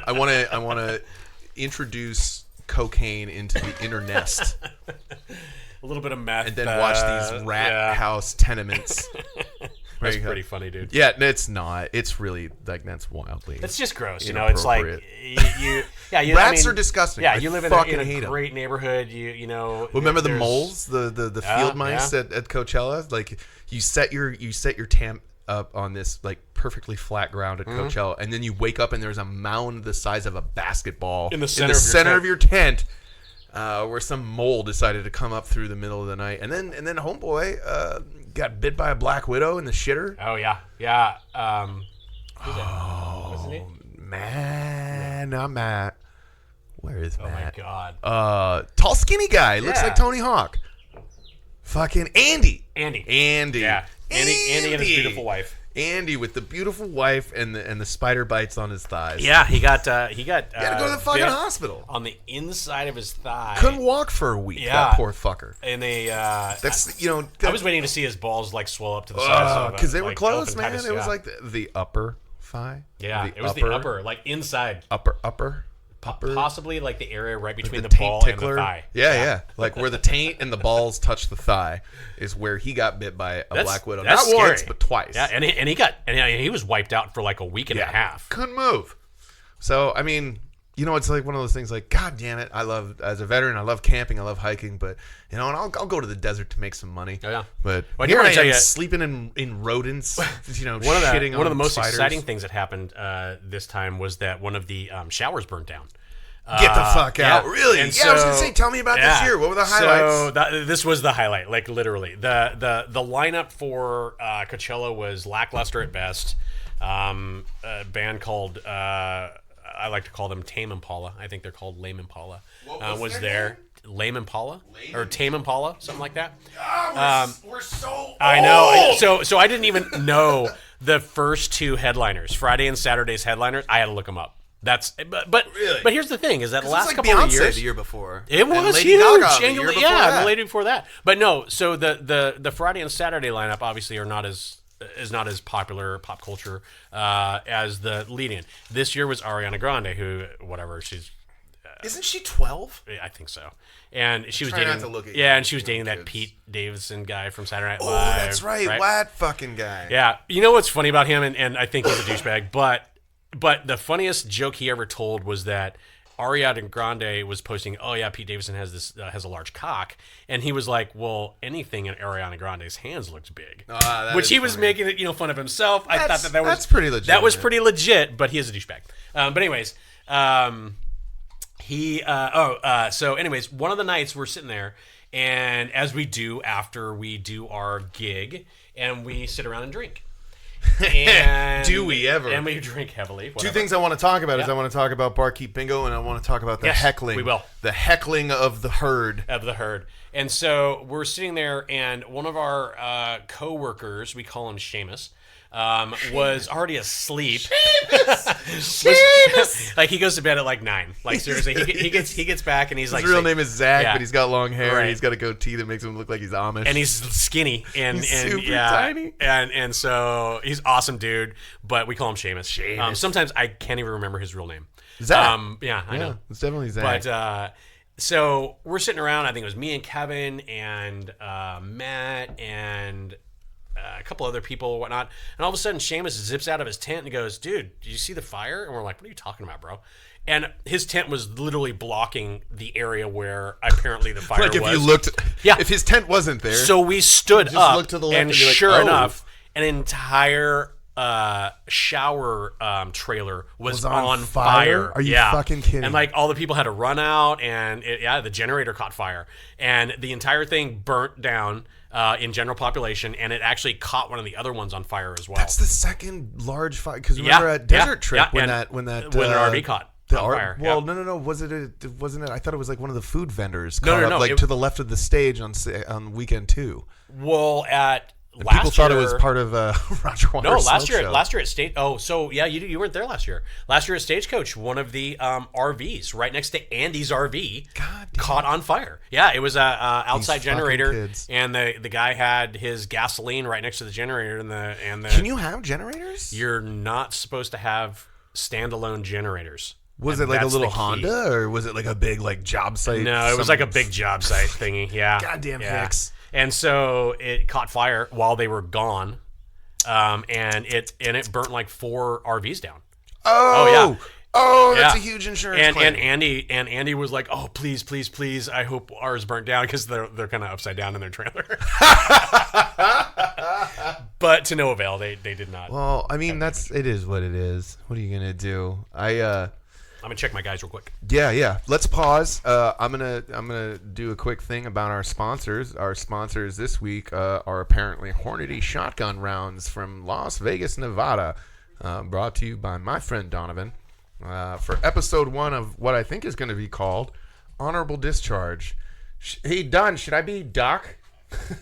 I want to introduce cocaine into the inner nest. A little bit of meth, and then watch these rat house tenements. That's pretty funny, dude. Yeah, it's not. It's really like that's wildly. It's just gross, It's like rats are disgusting. Yeah, you live in a great neighborhood. You know. Remember the moles, the field mice at Coachella? Like you set your tent up on this like perfectly flat ground at Coachella, and then you wake up and there's a mound the size of a basketball in the center of your tent. Where some mole decided to come up through the middle of the night, and then homeboy got bit by a black widow in the shitter. Oh yeah. What's his name? Man, I'm Matt. Where is Matt? Oh my god. Tall skinny guy, looks like Tony Hawk. Fucking Andy. Yeah. Andy and his beautiful wife. Andy with the beautiful wife and the spider bites on his thighs. Yeah, he had to go to the fucking hospital on the inside of his thigh. Couldn't walk for a week. Yeah, that poor fucker. And they that's I was waiting to see his balls like swell up to the size of because they were closed, man. It was like the upper thigh. Yeah, it was the upper, like inside. Upper. Possibly like the area right between the taint ball tickler. And the thigh. Yeah. Like where the taint and the balls touch the thigh is where he got bit by a black widow. Not scary. Once, but twice. Yeah, and he was wiped out for like a week and a half. Couldn't move. So I mean, it's like one of those things like, God damn it, as a veteran, I love camping, I love hiking, but, and I'll go to the desert to make some money. Oh, yeah. But well, here I am sleeping in rodents, shitting one of the most spiders. exciting things that happened this time was that one of the showers burnt down. Get the fuck out. Yeah. Really? And I was going to say, tell me about this year. What were the highlights? So this was the highlight, like literally. The lineup for Coachella was lackluster at best. A band called, I like to call them Tame Impala. I think they're called Lame Impala. Was there. Name? Lame Impala? Or Tame Impala, something like that. We're so old. I know. So I didn't even know the first two headliners, Friday and Saturday's headliners. I had to look them up. But really? But here's the thing: is that the last like couple Beyonce of years, the year before, it was and Lady huge. Gaga the year before that. The lady before that. But no, so the Friday and Saturday lineup obviously are not as popular pop culture as the lead-in. This year was Ariana Grande, who she's. Isn't she 12? I think so. And she was Try dating. not to look at and she was dating kids. that Pete Davidson guy from Saturday Night Oh, Live. that's right. That fucking guy. Yeah. You know what's funny about him, and I think he's a douchebag, but the funniest joke he ever told was that Ariana Grande was posting, "Oh yeah, Pete Davidson has a large cock," and he was like, "Well, anything in Ariana Grande's hands looks big," which he was making it, fun of himself. I thought that was pretty legit. That was pretty legit, but he is a douchebag. But anyways, so anyways, one of the nights we're sitting there, and as we do after we do our gig, and we sit around and drink. And do we ever? And we drink heavily. Whatever. Two things I want to talk about is I want to talk about Barkeep Bingo, and I want to talk about the heckling. We will. The heckling of the herd. And so we're sitting there, and one of our co-workers, we call him Seamus, was already asleep. Seamus! Like, he goes to bed at like 9. Like, seriously, he gets back, and he's like... His real name is Zach, yeah. but he's got long hair, Right. and he's got a goatee that makes him look like he's Amish. And he's skinny. And He's super yeah, tiny. And so he's awesome dude, but we call him Seamus. Sometimes I can't even remember his real name. Zach. Yeah, I know. It's definitely Zach. But so we're sitting around. I think it was me and Kevin and Matt and a couple other people or whatnot. And all of a sudden, Seamus zips out of his tent and goes, "Dude, did you see the fire?" And we're like, "What are you talking about, bro?" And his tent was literally blocking the area where apparently the fire was. Like if you looked, if his tent wasn't there. So we stood up, look to the left and and be like, sure "Oh." enough, an entire shower trailer was on fire. Are you fucking kidding? And like all the people had to run out, and the generator caught fire, and the entire thing burnt down in general population, and it actually caught one of the other ones on fire as well. That's the second large fire. Because remember at Desert Trip when that when an RV caught on fire. Well, no. Wasn't it? I thought it was like one of the food vendors. No. Like to the left of the stage on weekend 2. Well, People thought it was part of Roger Waters' No, last year show. at State. Oh, so yeah, you weren't there last year. Last year at Stagecoach, one of the RVs right next to Andy's RV caught on fire. Yeah, it was a outside generator, and the guy had his gasoline right next to the generator, and the. Can you have generators? You're not supposed to have standalone generators. Was it like a little Honda, or was it like a big like job site? No, it was like a big job site thingy. Yeah. Goddamn Hicks. And so it caught fire while they were gone, and it burnt like 4 RVs down. Oh, that's a huge insurance claim. And Andy was like, "Oh, please, I hope ours burnt down," because they're kind of upside down in their trailer. But to no avail, they did not. Well, I mean, it is what it is. What are you gonna do? I'm gonna check my guys real quick. Yeah. Let's pause. I'm gonna do a quick thing about our sponsors. Our sponsors this week are apparently Hornady shotgun rounds from Las Vegas, Nevada, brought to you by my friend Donovan for episode 1 of what I think is going to be called Honorable Discharge. Hey Don, should I be Doc?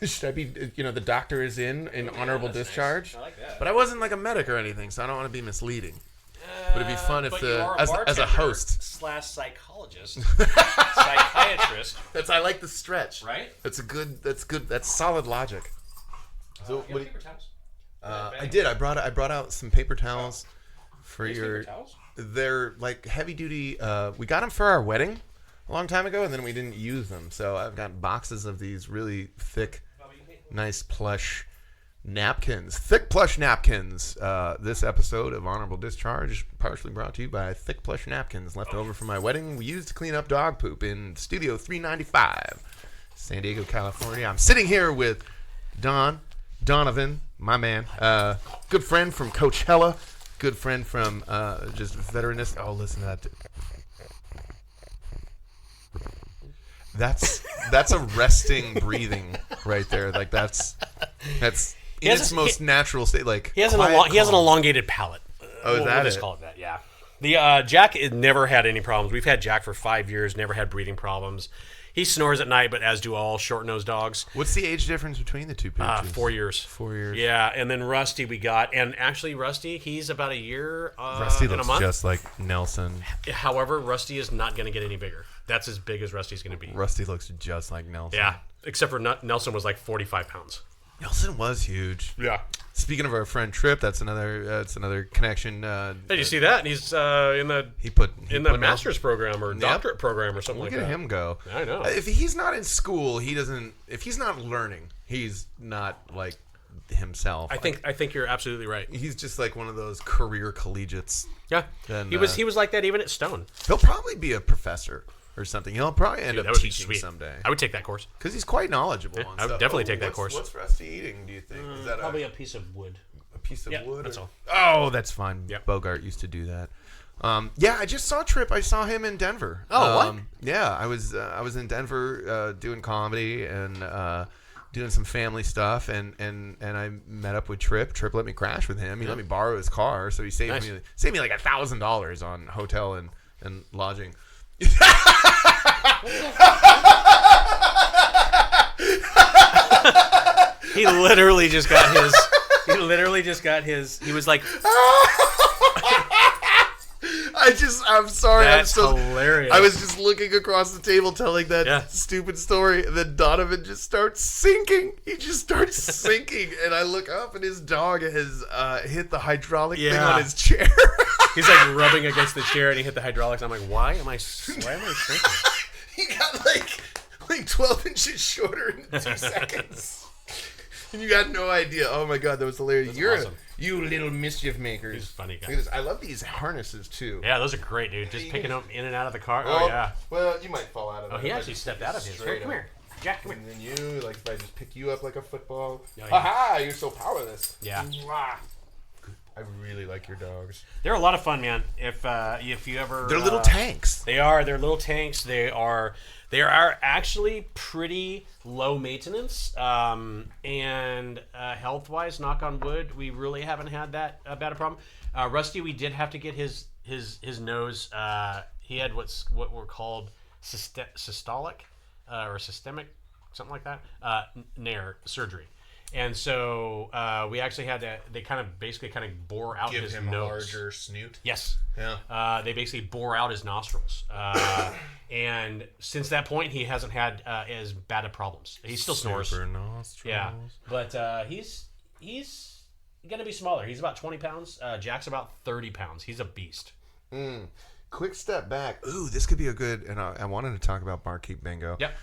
Should I be? The doctor is in Honorable Discharge. Nice. I like that. But I wasn't like a medic or anything, so I don't want to be misleading. But it'd be fun if as a host / psychologist, psychiatrist. I like the stretch. Right? That's good. That's solid logic. So you have paper towels? I did. I brought out some paper towels for your. Paper towels? They're like heavy duty. We got them for our wedding a long time ago, and then we didn't use them. So I've got boxes of these really thick, nice plush napkins, thick plush napkins. This episode of Honorable Discharge partially brought to you by thick plush napkins left over from my wedding. We used to clean up dog poop in Studio 395, San Diego, California. I'm sitting here with Donovan, my man, good friend from Coachella, good friend from just veteranist. Oh, listen to that. That's a resting breathing right there. Like that's in its most natural state. Like he has an elongated palate. Oh, is that we'll just call it that? Yeah. The Jack never had any problems. We've had Jack for 5 years. Never had breathing problems. He snores at night, but as do all short-nosed dogs. What's the age difference between the two pitches? 4 years. 4 years. Yeah, and then Rusty we got, and actually Rusty, he's about a year Rusty and a looks month. just like Nelson. However, Rusty is not going to get any bigger. That's as big as Rusty's going to be. Rusty looks just like Nelson. Yeah, except for Nelson was like 45 pounds. Nelson was huge. Yeah. Speaking of our friend Tripp, that's another connection. Did you see that? He's in the master's program or doctorate program or something like that. Look at him go. I know. If he's not in school, he doesn't. If he's not learning, he's not like himself. I think you're absolutely right. He's just like one of those career collegiates. Yeah. And, he was like that even at Stone. He'll probably be a professor or something. He'll probably end up teaching someday. I would take that course because he's quite knowledgeable. I would definitely take that course. What's Rusty eating? Do you think? Is that probably a piece of wood? A piece of wood? That's all. Oh, that's fine. Yep. Bogart used to do that. Yeah, I just saw Tripp. I saw him in Denver. Oh, what? Yeah, I was in Denver doing comedy and doing some family stuff, and I met up with Tripp. Tripp let me crash with him. He let me borrow his car, so he saved me like $1,000 on hotel and lodging. He literally just got his. He was like, I'm sorry. That's hilarious. I was just looking across the table telling that stupid story, and then Donovan just starts sinking. He just starts sinking, and I look up, and his dog has hit the hydraulic thing on his chair. He's like rubbing against the chair, and he hit the hydraulics. I'm like, why am I sinking? He got like 12 inches shorter in 2 seconds. And you got no idea. Oh my god, that was hilarious. You're awesome. You little mischief makers. He's a funny guy. I love these harnesses too. Yeah, those are great, dude. Just picking them in and out of the car. Oh yeah. Well, you might fall out of it. Oh, he actually stepped out of his. Here, come here. Jack, come here. And then you, like, if I just pick you up like a football. Yeah. Aha! You're so powerless. Yeah. I really like your dogs. They're a lot of fun, man. If you ever, they're little tanks. They are. They're little tanks. They are actually pretty low maintenance. And health-wise, knock on wood, we really haven't had that bad a problem. Rusty, we did have to get his nose. He had what were called systolic or systemic, something like that, nair surgery. And so we actually had to. They kind of bore out his nose. Give him a larger snoot. Yes. Yeah. They basically bore out his nostrils. And since that point, he hasn't had as bad of problems. He still snores. Super nostrils. Yeah. But he's gonna be smaller. He's about 20 pounds. Jack's about 30 pounds. He's a beast. Quick step back. Ooh, this could be a good. And I wanted to talk about Barkeep Bingo. Yep.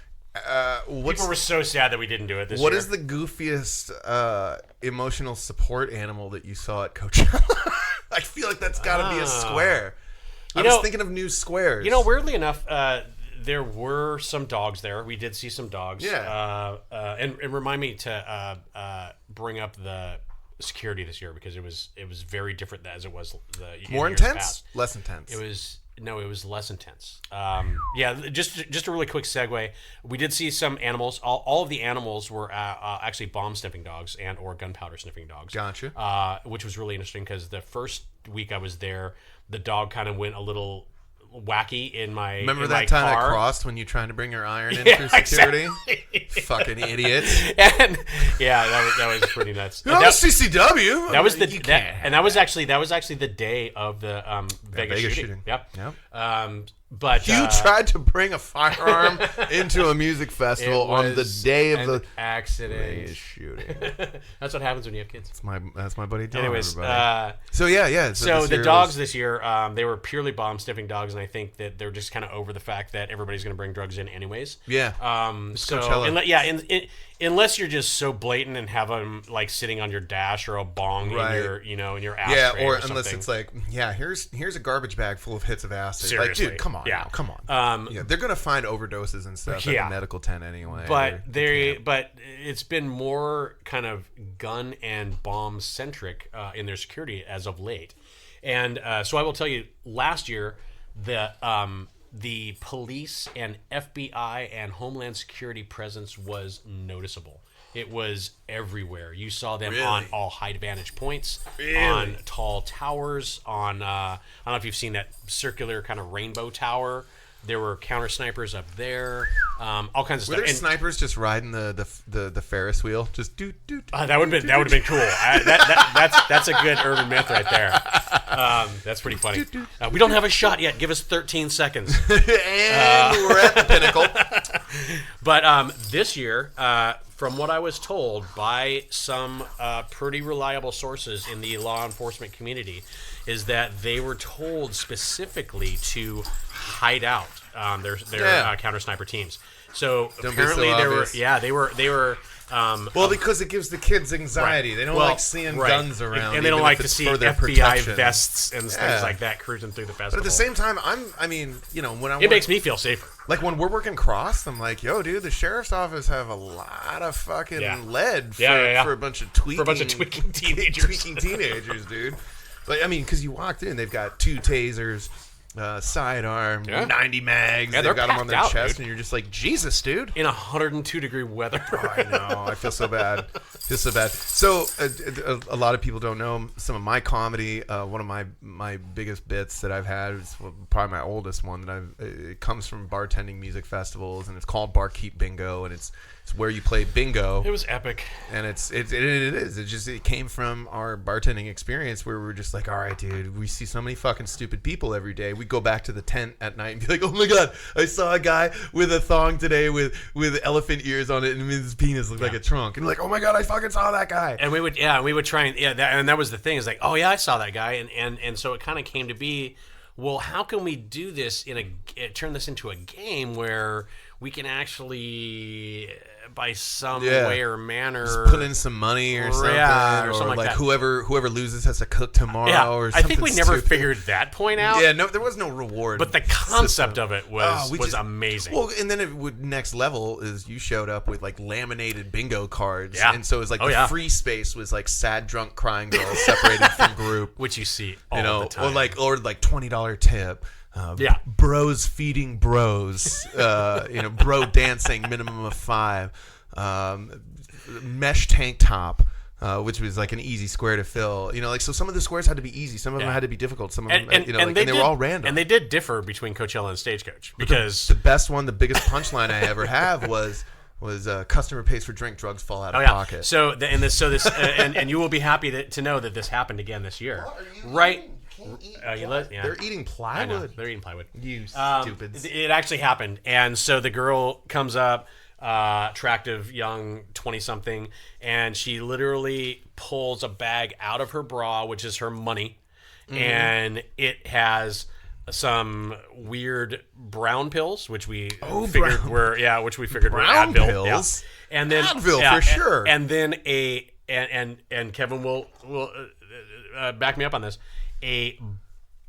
People were so sad that we didn't do it this year. What is the goofiest emotional support animal that you saw at Coachella? I feel like that's got to be a square. I was thinking of new squares. Weirdly enough, there were some dogs there. We did see some dogs. Yeah. And remind me to bring up the security this year because it was very different as it was the more years intense, past. Less intense. It was less intense. Yeah, just a really quick segue. We did see some animals. All of the animals were actually bomb sniffing dogs and or gunpowder sniffing dogs. Gotcha. Which was really interesting because the first week I was there, the dog kind of went a little wacky in my Remember that time car. I crossed when you trying to bring your iron in through security? Exactly. Fucking idiot. And yeah, that was pretty nuts. That was CCW. That was that was actually the day of the Vegas shooting. Yep. But you tried to bring a firearm into a music festival on the day of the accident Vegas shooting. That's what happens when you have kids. That's my buddy Don. Anyways, so yeah. So the dogs this year, they were purely bomb sniffing dogs, and I think that they're just kind of over the fact that everybody's going to bring drugs in anyways. Yeah. So unless you're just so blatant and have them like sitting on your dash or a bong Right. in your, in your ashtray or something. unless it's like, here's a garbage bag full of hits of acid. Seriously. Like, dude, come on, Yeah. now, come on. They're gonna find overdoses and stuff at Yeah. the medical tent anyway. But but it's been more kind of gun and bomb centric in their security as of late, and so I will tell you, last year the police and FBI and Homeland Security presence was noticeable. It was everywhere. You saw them on all high vantage points, on tall towers, on I don't know if you've seen that circular kind of rainbow tower. There were counter snipers up there, all kinds of were stuff. there snipers just riding the Ferris wheel, just do. That would have been cool. That's a good urban myth right there. That's pretty funny. We don't have a shot yet. Give us 13 seconds. And we're at the pinnacle. But this year, from what I was told by some pretty reliable sources in the law enforcement community, is that they were told specifically to hide out their counter sniper teams. So Don't apparently be so there were obvious. they were Well, because it gives the kids anxiety. Right. They don't Well, like seeing right. guns around, and they don't even like if to it's see for their FBI protection. vests and Yeah. things like that cruising through the festival. But at the same time, when I it makes me feel safer. like when we're working cross, I'm like, yo, dude, the sheriff's office have a lot of fucking Yeah. lead for, Yeah. for a bunch of tweaking teenagers. dude. But I mean, because you walked in, they've got 2 tasers, sidearm, 90 mags. Yeah, they've got them packed on their out, chest, dude. and you're just like, Jesus, dude. In 102-degree weather. I know. I feel so bad. So a lot of people don't know some of my comedy. One of my biggest bits that I've had is probably my oldest one that it comes from bartending music festivals, and it's called Barkeep Bingo, and it's where you play bingo. It was epic. And it is. It came from our bartending experience where we're just like, all right, dude, we see so many fucking stupid people every day. We go back to the tent at night and be like, oh my God, I saw a guy with a thong today with elephant ears on it and his penis looked like a trunk. And we're like, oh my God, I fucking saw that guy. And we would try and that was the thing. Is like, oh yeah, I saw that guy. And so it kind of came to be, well, how can we do this turn this into a game where we can actually, by some way or manner, just put in some money or something, or or something like like that. whoever loses has to cook tomorrow, or something. I think we never stupid. figured that point out. Yeah, no, there was no reward. But the concept system. of it was amazing. Well, and then it would next level is you showed up with like laminated bingo cards, Yeah. and so it was like the free space was like sad, drunk, crying girls separated from group, which you see all the time. or like $20 tip. Bros feeding bros, bro dancing, minimum of 5, mesh tank top, which was like an easy square to fill. So some of the squares had to be easy, some of them had to be difficult, some of them, and they were all random. And they did differ between Coachella and Stagecoach because the best one, the biggest punchline I ever have was customer pays for drink, drugs fall out of pocket. So and you will be happy to know that this happened again this year, right? They're eating plywood. I know, they're eating plywood. You stupids. It actually happened. And so the girl comes up, attractive, young, 20-something, and she literally pulls a bag out of her bra, which is her money, and it has some weird brown pills, which we figured were brown Advil. pills. Yeah. And then Advil for sure. And then and Kevin will back me up on this. A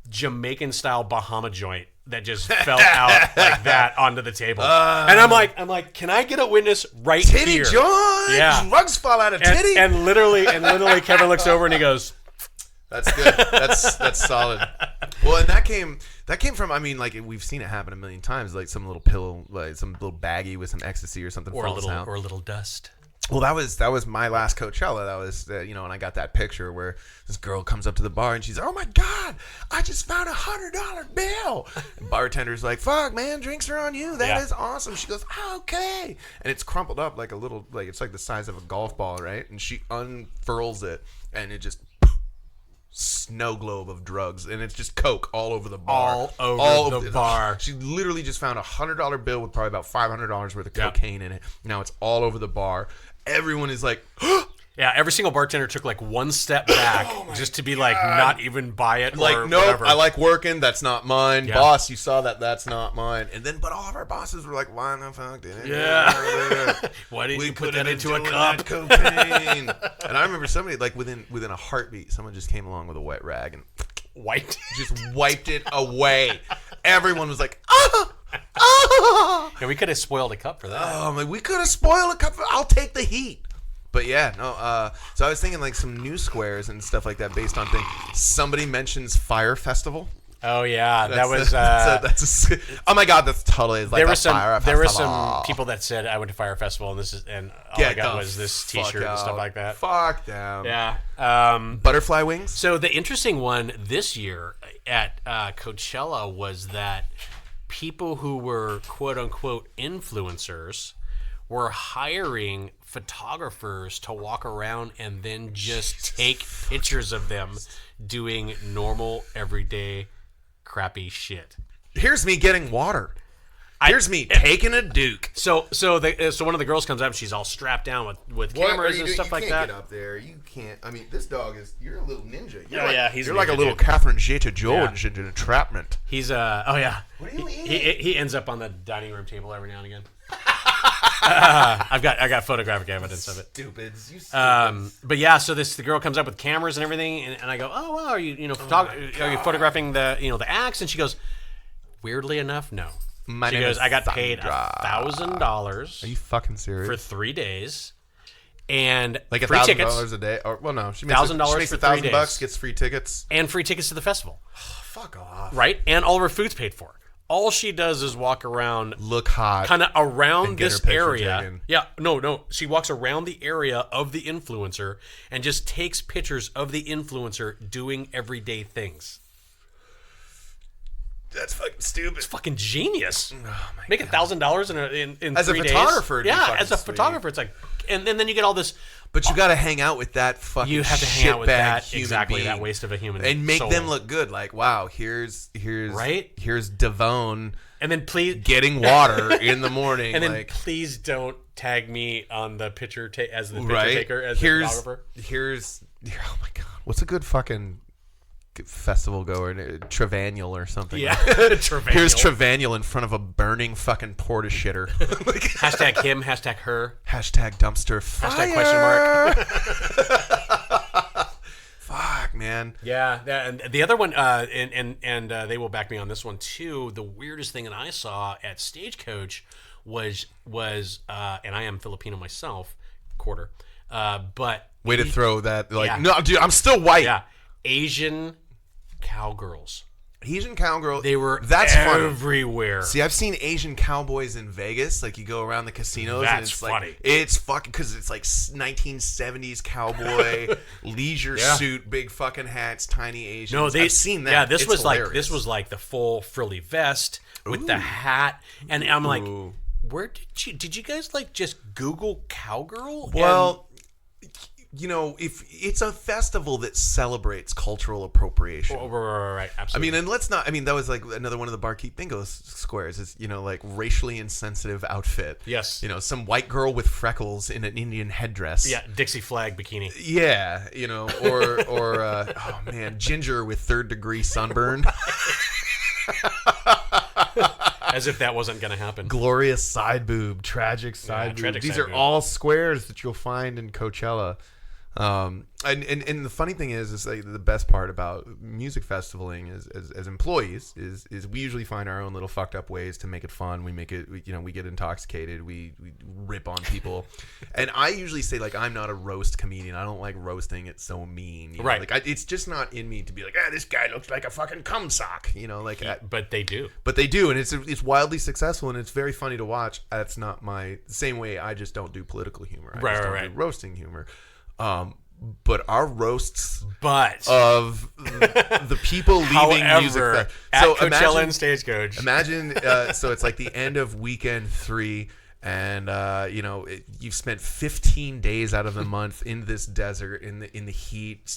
Jamaican-style Bahama joint that just fell out like that onto the table, and I'm like, can I get a witness right Titty here? John, drugs fall out of titty, and literally, Kevin looks over and he goes, "That's good. That's solid." Well, and that came from. I mean, like we've seen it happen a million times. Like some little pill, like some little baggie with some ecstasy or something, or falls out. a little dust. Well, that was my last Coachella. That was, and I got that picture where this girl comes up to the bar and she's, oh my God, I just found $100 bill. And bartender's like, fuck, man, drinks are on you. That is awesome. She goes, okay. And it's crumpled up like a little, like it's like the size of a golf ball, right? And she unfurls it and it just snow globe of drugs, and it's just coke all over the bar. All over the bar. She literally just found $100 bill with probably about $500 worth of cocaine in it. Now it's all over the bar. Everyone is like, Yeah, every single bartender took like one step back just to be like not even buy it. Like, or nope, whatever. I like working. That's not mine. Yeah. Boss, you saw that. That's not mine. And then, but all of our bosses were like, why the fuck didn't you? Yeah. Why didn't you put that into a cup? Cocaine. And I remember somebody, like, within a heartbeat, someone just came along with a wet rag and Wiped. just wiped it away. Everyone was like, ah. Yeah, we could have spoiled a cup for that. Oh, like, we could have spoiled a cup. I'll take the heat. But yeah, no. So I was thinking like some new squares and stuff like that based on things. Somebody mentions Fire Festival. Oh yeah, that was. Oh my God, that's totally like Fire Festival. There were some people that said I went to Fire Festival and all I got was this T-shirt and stuff like that. Fuck them. Yeah. Butterfly wings. So the interesting one this year at Coachella was that people who were quote unquote influencers were hiring photographers to walk around and then just take pictures of them doing normal, everyday, crappy shit. Here's me getting water. Here's me taking a Duke. So one of the girls comes up. She's all strapped down with cameras and stuff like that. You can't get up there. You can't. I mean, this dog is. You're a little ninja. He's you're like a little Catherine Zeta-Jones in entrapment. He's oh yeah. What are you eating? He ends up on the dining room table every now and again. I got photographic evidence of it. Stupids. You stupids. But yeah, so the girl comes up with cameras and everything, and I go, oh wow, are you are you photographing the acts? And she goes, weirdly enough, no. My she name goes, is I got Sandra. paid $1,000. Are you fucking serious? For 3 days, and like free tickets. $1,000 a day? Or well, no, she makes $1,000 for 3 days. $1,000, gets free tickets, and free tickets to the festival. Fuck off. Right, and all of her food's paid for. All she does is walk around, look hot, kind of around get this her picture area. taken. Yeah, no. She walks around the area of the influencer and just takes pictures of the influencer doing everyday things. That's fucking stupid. It's fucking genius. Oh my Make God. $1,000 in As 3 a days. photographer, it'd be yeah, fucking as a sweet. photographer, it's like, and then you get all this. But you got to hang out with that fucking. You have to hang out with shitbag that human exactly being that waste of a human and make soul. them look good. Like, wow, here's right. Here's Devone. And then please getting water in the morning. And then like, please don't tag me on the picture as the picture right? taker as the photographer. Oh my God, what's a good fucking festival goer? Trevannual or something. Yeah, Trevannual. Here's Trevannual in front of a burning fucking porta shitter. Hashtag him. Hashtag her. Hashtag dumpster fire. Hashtag question mark. Fuck, man. Yeah, and the other one, and they will back me on this one too. The weirdest thing that I saw at Stagecoach was, and I am Filipino myself, quarter, but way to throw that. Like, yeah. No, dude, I'm still white. Yeah, Asian cowgirls. Asian cowgirl. They were Funny. everywhere. See, I've seen Asian cowboys in Vegas. Like, you go around the casinos. That's and it's funny. Like, it's fucking because it's like 1970s cowboy leisure suit, big fucking hats, tiny Asians. No, I've seen that. Yeah, this It's was hilarious. like this was like the full frilly vest with the hat, and I'm like, where did you guys like just Google cowgirl? Well, you know, if it's a festival that celebrates cultural appropriation. Right, I absolutely. mean, and let's not. I mean, that was like another one of the Barkeep Bingo squares. Is, you know, like racially insensitive outfit. Yes. You know, some white girl with freckles in an Indian headdress. Yeah, Dixie flag bikini. Yeah, you know, or oh man, ginger with 3rd-degree sunburn. As if that wasn't going to happen. Glorious side boob, tragic side boob. tragic These side are boob. all squares that you'll find in Coachella. And the funny thing is like the best part about music festivaling is as employees is we usually find our own little fucked up ways to make it fun. We make it, we get intoxicated. We rip on people. And I usually say, like, I'm not a roast comedian. I don't like roasting. It's so mean. You know? Right. Like, it's just not in me to be like, this guy looks like a fucking cum sock. You know, like. But they do. But they do, and it's wildly successful, and it's very funny to watch. That's not my same way. I just don't do political humor. I just don't do roasting humor. But our roasts of the people leaving music. At Coachella and Stagecoach. Imagine, so it's like the end of weekend 3, and you've spent 15 days out of the month in this desert, in the heat,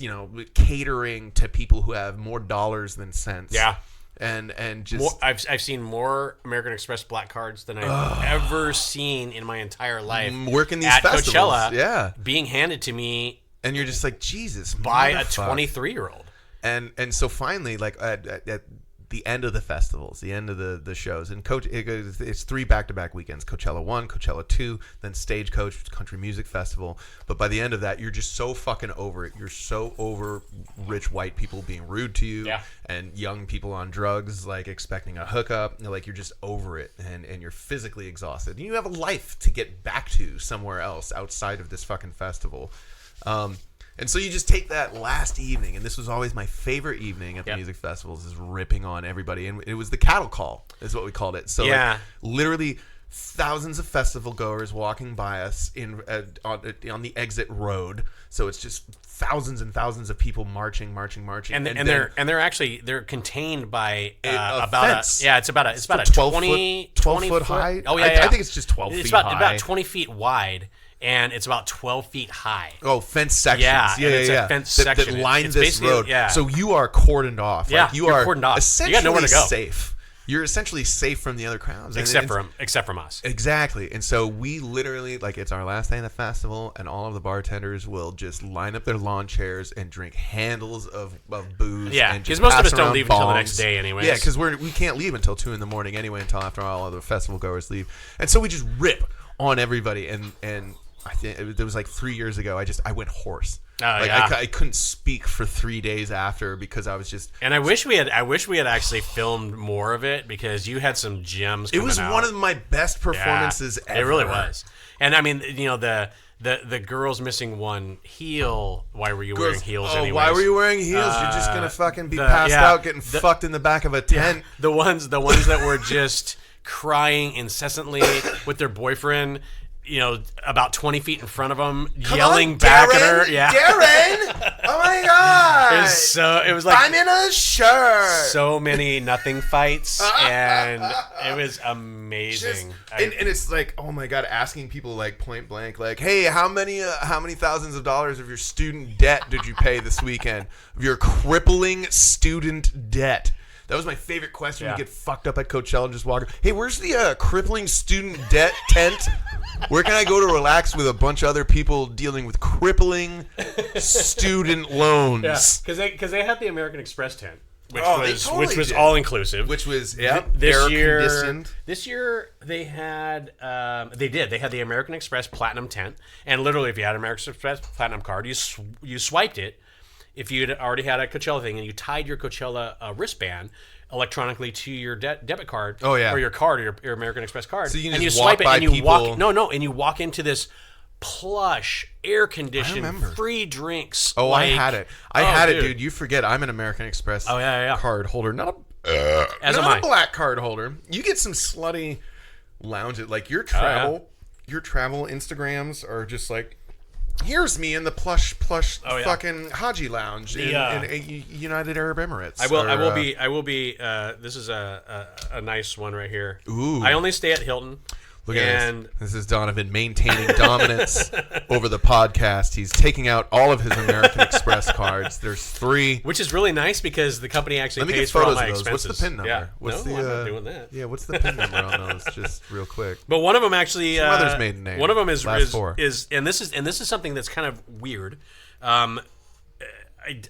catering to people who have more dollars than cents. Yeah. and just I've seen more American Express black cards than I've ever seen in my entire life. Working these at festivals, Coachella, being handed to me, and you're just like, Jesus, by a 23-year-old. And so finally, like at the end of the festivals, the end of the shows, and it's 3 back-to-back weekends: Coachella 1, Coachella 2, then Stagecoach Country Music Festival. But by the end of that, you're just so fucking over it. You're so over rich white people being rude to you, and young people on drugs like expecting a hookup. Like you're just over it, and you're physically exhausted. And you have a life to get back to somewhere else outside of this fucking festival. And so you just take that last evening, and this was always my favorite evening at the music festivals, is ripping on everybody. And it was the cattle call, is what we called it. So like, literally thousands of festival goers walking by us on the exit road. So it's just thousands and thousands of people marching, and they're contained by about fence. it's about a 12 foot high. Oh yeah, I think it's just 12 feet high. It's about 20 feet wide. And it's about 12 feet high. Oh, fence sections. A fence section. That line it's this road. Yeah. So you are cordoned off. Yeah, like you are cordoned off. Essentially you got nowhere to go. Safe. You're essentially safe from the other crowds. Except from us. Exactly. And so we literally, like, it's our last day of the festival, and all of the bartenders will just line up their lawn chairs and drink handles of booze. Yeah, because most of us don't leave until the next day anyways. Yeah, because we can't leave until 2 a.m. anyway, until after all other festival goers leave. And so we just rip on everybody, and I think it was like 3 years ago. I went hoarse. I couldn't speak for 3 days after because I was just. And I wish we had actually filmed more of it because you had some gems. It was one of my best performances ever. It really was. And I mean, the girls missing one heel. Why were you wearing heels? Anyways? Why were you wearing heels? You're just gonna fucking be passed out, getting fucked in the back of a tent. The ones that were just crying incessantly with their boyfriend. About 20 feet in front of them, yelling back at her. Yeah, Darren! Oh my god! It was like I'm in a shirt. So many nothing fights, and it was amazing. And it's like, oh my god, asking people like point blank, like, hey, how many thousands of dollars of your student debt did you pay this weekend? Of your crippling student debt. That was my favorite question. You get fucked up at Coachella and just walk. Hey, where's the crippling student debt tent? Where can I go to relax with a bunch of other people dealing with crippling student loans? Yeah, because they had the American Express tent, which was did. all inclusive. Which was air conditioned. This year they had they had the American Express Platinum tent, and literally if you had an American Express Platinum card, you swiped it. If you had already had a Coachella thing and you tied your Coachella wristband electronically to your debit card, or your card, or your American Express card, so you can and just you swipe walk it, and you walk and you walk into this plush, air-conditioned, free drinks. Oh, I had it. I had it, dude. You forget I'm an American Express card holder, not a black card holder. You get some slutty lounge. Like your travel Instagrams are just like. Here's me in the plush fucking Haji Lounge in United Arab Emirates. I will be. This is a nice one right here. Ooh. I only stay at Hilton. Look at this. This is Donovan maintaining dominance over the podcast. He's taking out all of his American Express cards. There's 3. Which is really nice because the company actually pays for all my expenses. Expenses. What's the PIN number? Yeah. I'm not doing that. Yeah, what's the PIN number on those? Just real quick. But one of them actually mother's maiden name. One of them is four. And this is something that's kind of weird.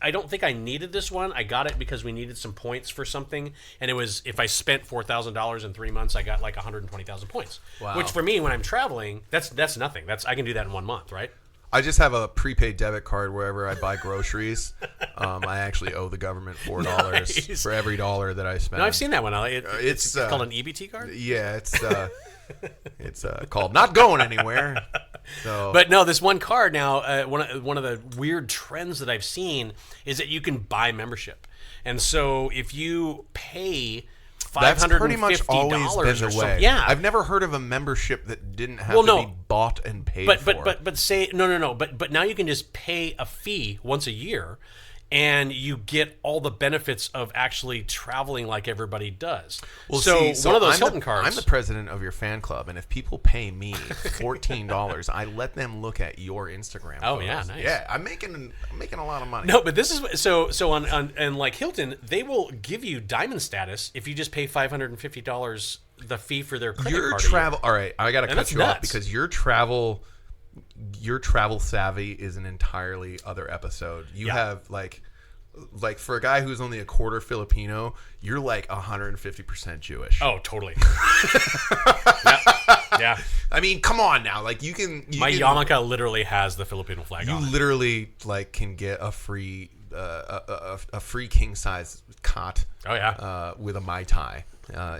I don't think I needed this one. I got it because we needed some points for something, and it was if I spent $4,000 in 3 months, I got like 120,000 points. Wow. Which for me, when I'm traveling, that's nothing. I can do that in 1 month, right? I just have a prepaid debit card wherever I buy groceries. I actually owe the government $4 for every dollar that I spend. No, I've seen that one. It's called an EBT card. Yeah, it's called not going anywhere. So. But no, this one card now, one of the weird trends that I've seen is that you can buy membership, and so if you pay $550 that's pretty much always been the way. Yeah, I've never heard of a membership that didn't have to be bought and paid for. But say no. But now you can just pay a fee once a year. and you get all the benefits of actually traveling like everybody does. Well, so one of those Hilton cards. I'm the president of your fan club, and if people pay me $14, I let them look at your Instagram. Oh photos. yeah, nice. Yeah, I'm making a lot of money. No, but this is so on and like Hilton, they will give you diamond status if you just pay $550 the fee for their credit card. Travel. All right, I got to cut you off nuts. because your travel savvy is an entirely other episode. You have like for a guy who's only a quarter Filipino, you're like 150% Jewish. Oh, totally. Yeah. I mean, come on now. Like my yarmulke literally has the Filipino flag on it. You literally like can get a free a free king size cot. Oh yeah. With a Mai Tai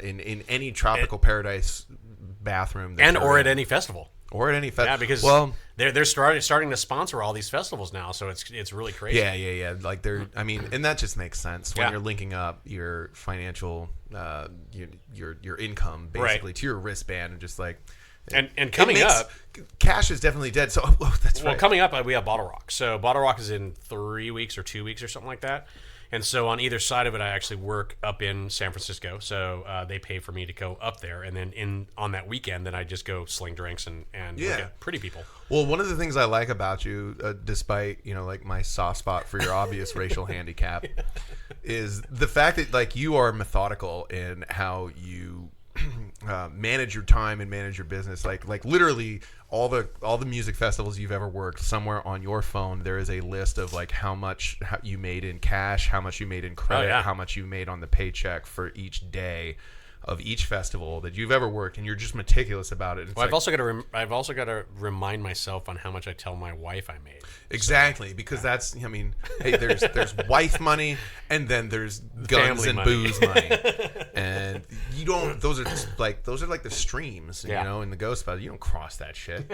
in any tropical paradise bathroom or at any festival. Or at any festival. Yeah, because they're starting to sponsor all these festivals now, so it's really crazy. Yeah. Like I mean, and that just makes sense when you're linking up your financial your income basically to your wristband and just like. And coming up, cash is definitely dead. So that's right. Well, coming up, we have Bottle Rock. So Bottle Rock is in 3 weeks or 2 weeks or something like that. And so on either side of it, I actually work up in San Francisco. So they pay for me to go up there. And then on that weekend, then I just go sling drinks and look at pretty people. Well, one of the things I like about you, despite, like my soft spot for your obvious racial handicap, is the fact that like you are methodical in how you manage your time and manage your business. Like literally all the music festivals you've ever worked, somewhere on your phone there is a list of like how much you made in cash, how much you made in credit, how much you made on the paycheck for each day of each festival that you've ever worked, and you're just meticulous about it. Well, I've also got to remind myself on how much I tell my wife I made. Exactly, because that's, I mean, hey, there's wife money, and then there's guns and booze money, and you don't. Those are like the streams, in the Ghost Festival. You don't cross that shit.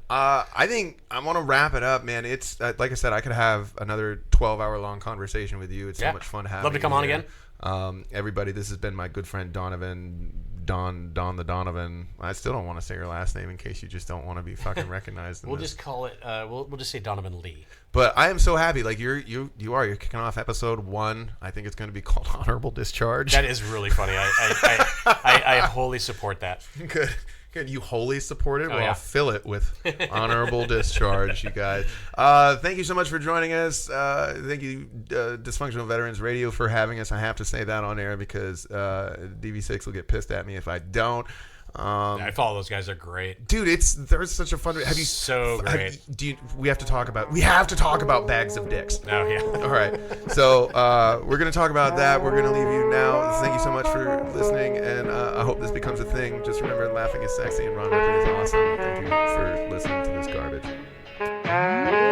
I think I want to wrap it up, man. It's like I said, I could have another 12-hour long conversation with you. It's so much fun having. Love to come on again. Everybody, this has been my good friend Donovan, Don the Donovan. I still don't want to say your last name in case you just don't want to be fucking recognized. We'll just call it. We'll just say Donovan Lee. But I am so happy. Like you're kicking off episode 1. I think it's going to be called Honorable Discharge. That is really funny. I wholly support that. Good. You wholly support it? I'll fill it with Honorable Discharge, you guys. Thank you so much for joining us. Thank you, Dysfunctional Veterans Radio, for having us. I have to say that on air because DV6 will get pissed at me if I don't. I follow those guys. They're great, dude. They're such a fun. Great. We have to talk about bags of dicks. Oh yeah. All right. So we're gonna talk about that. We're gonna leave you now. Thank you so much for listening, and I hope this becomes a thing. Just remember, laughing is sexy, and Ron Ripley is awesome. Thank you for listening to this garbage.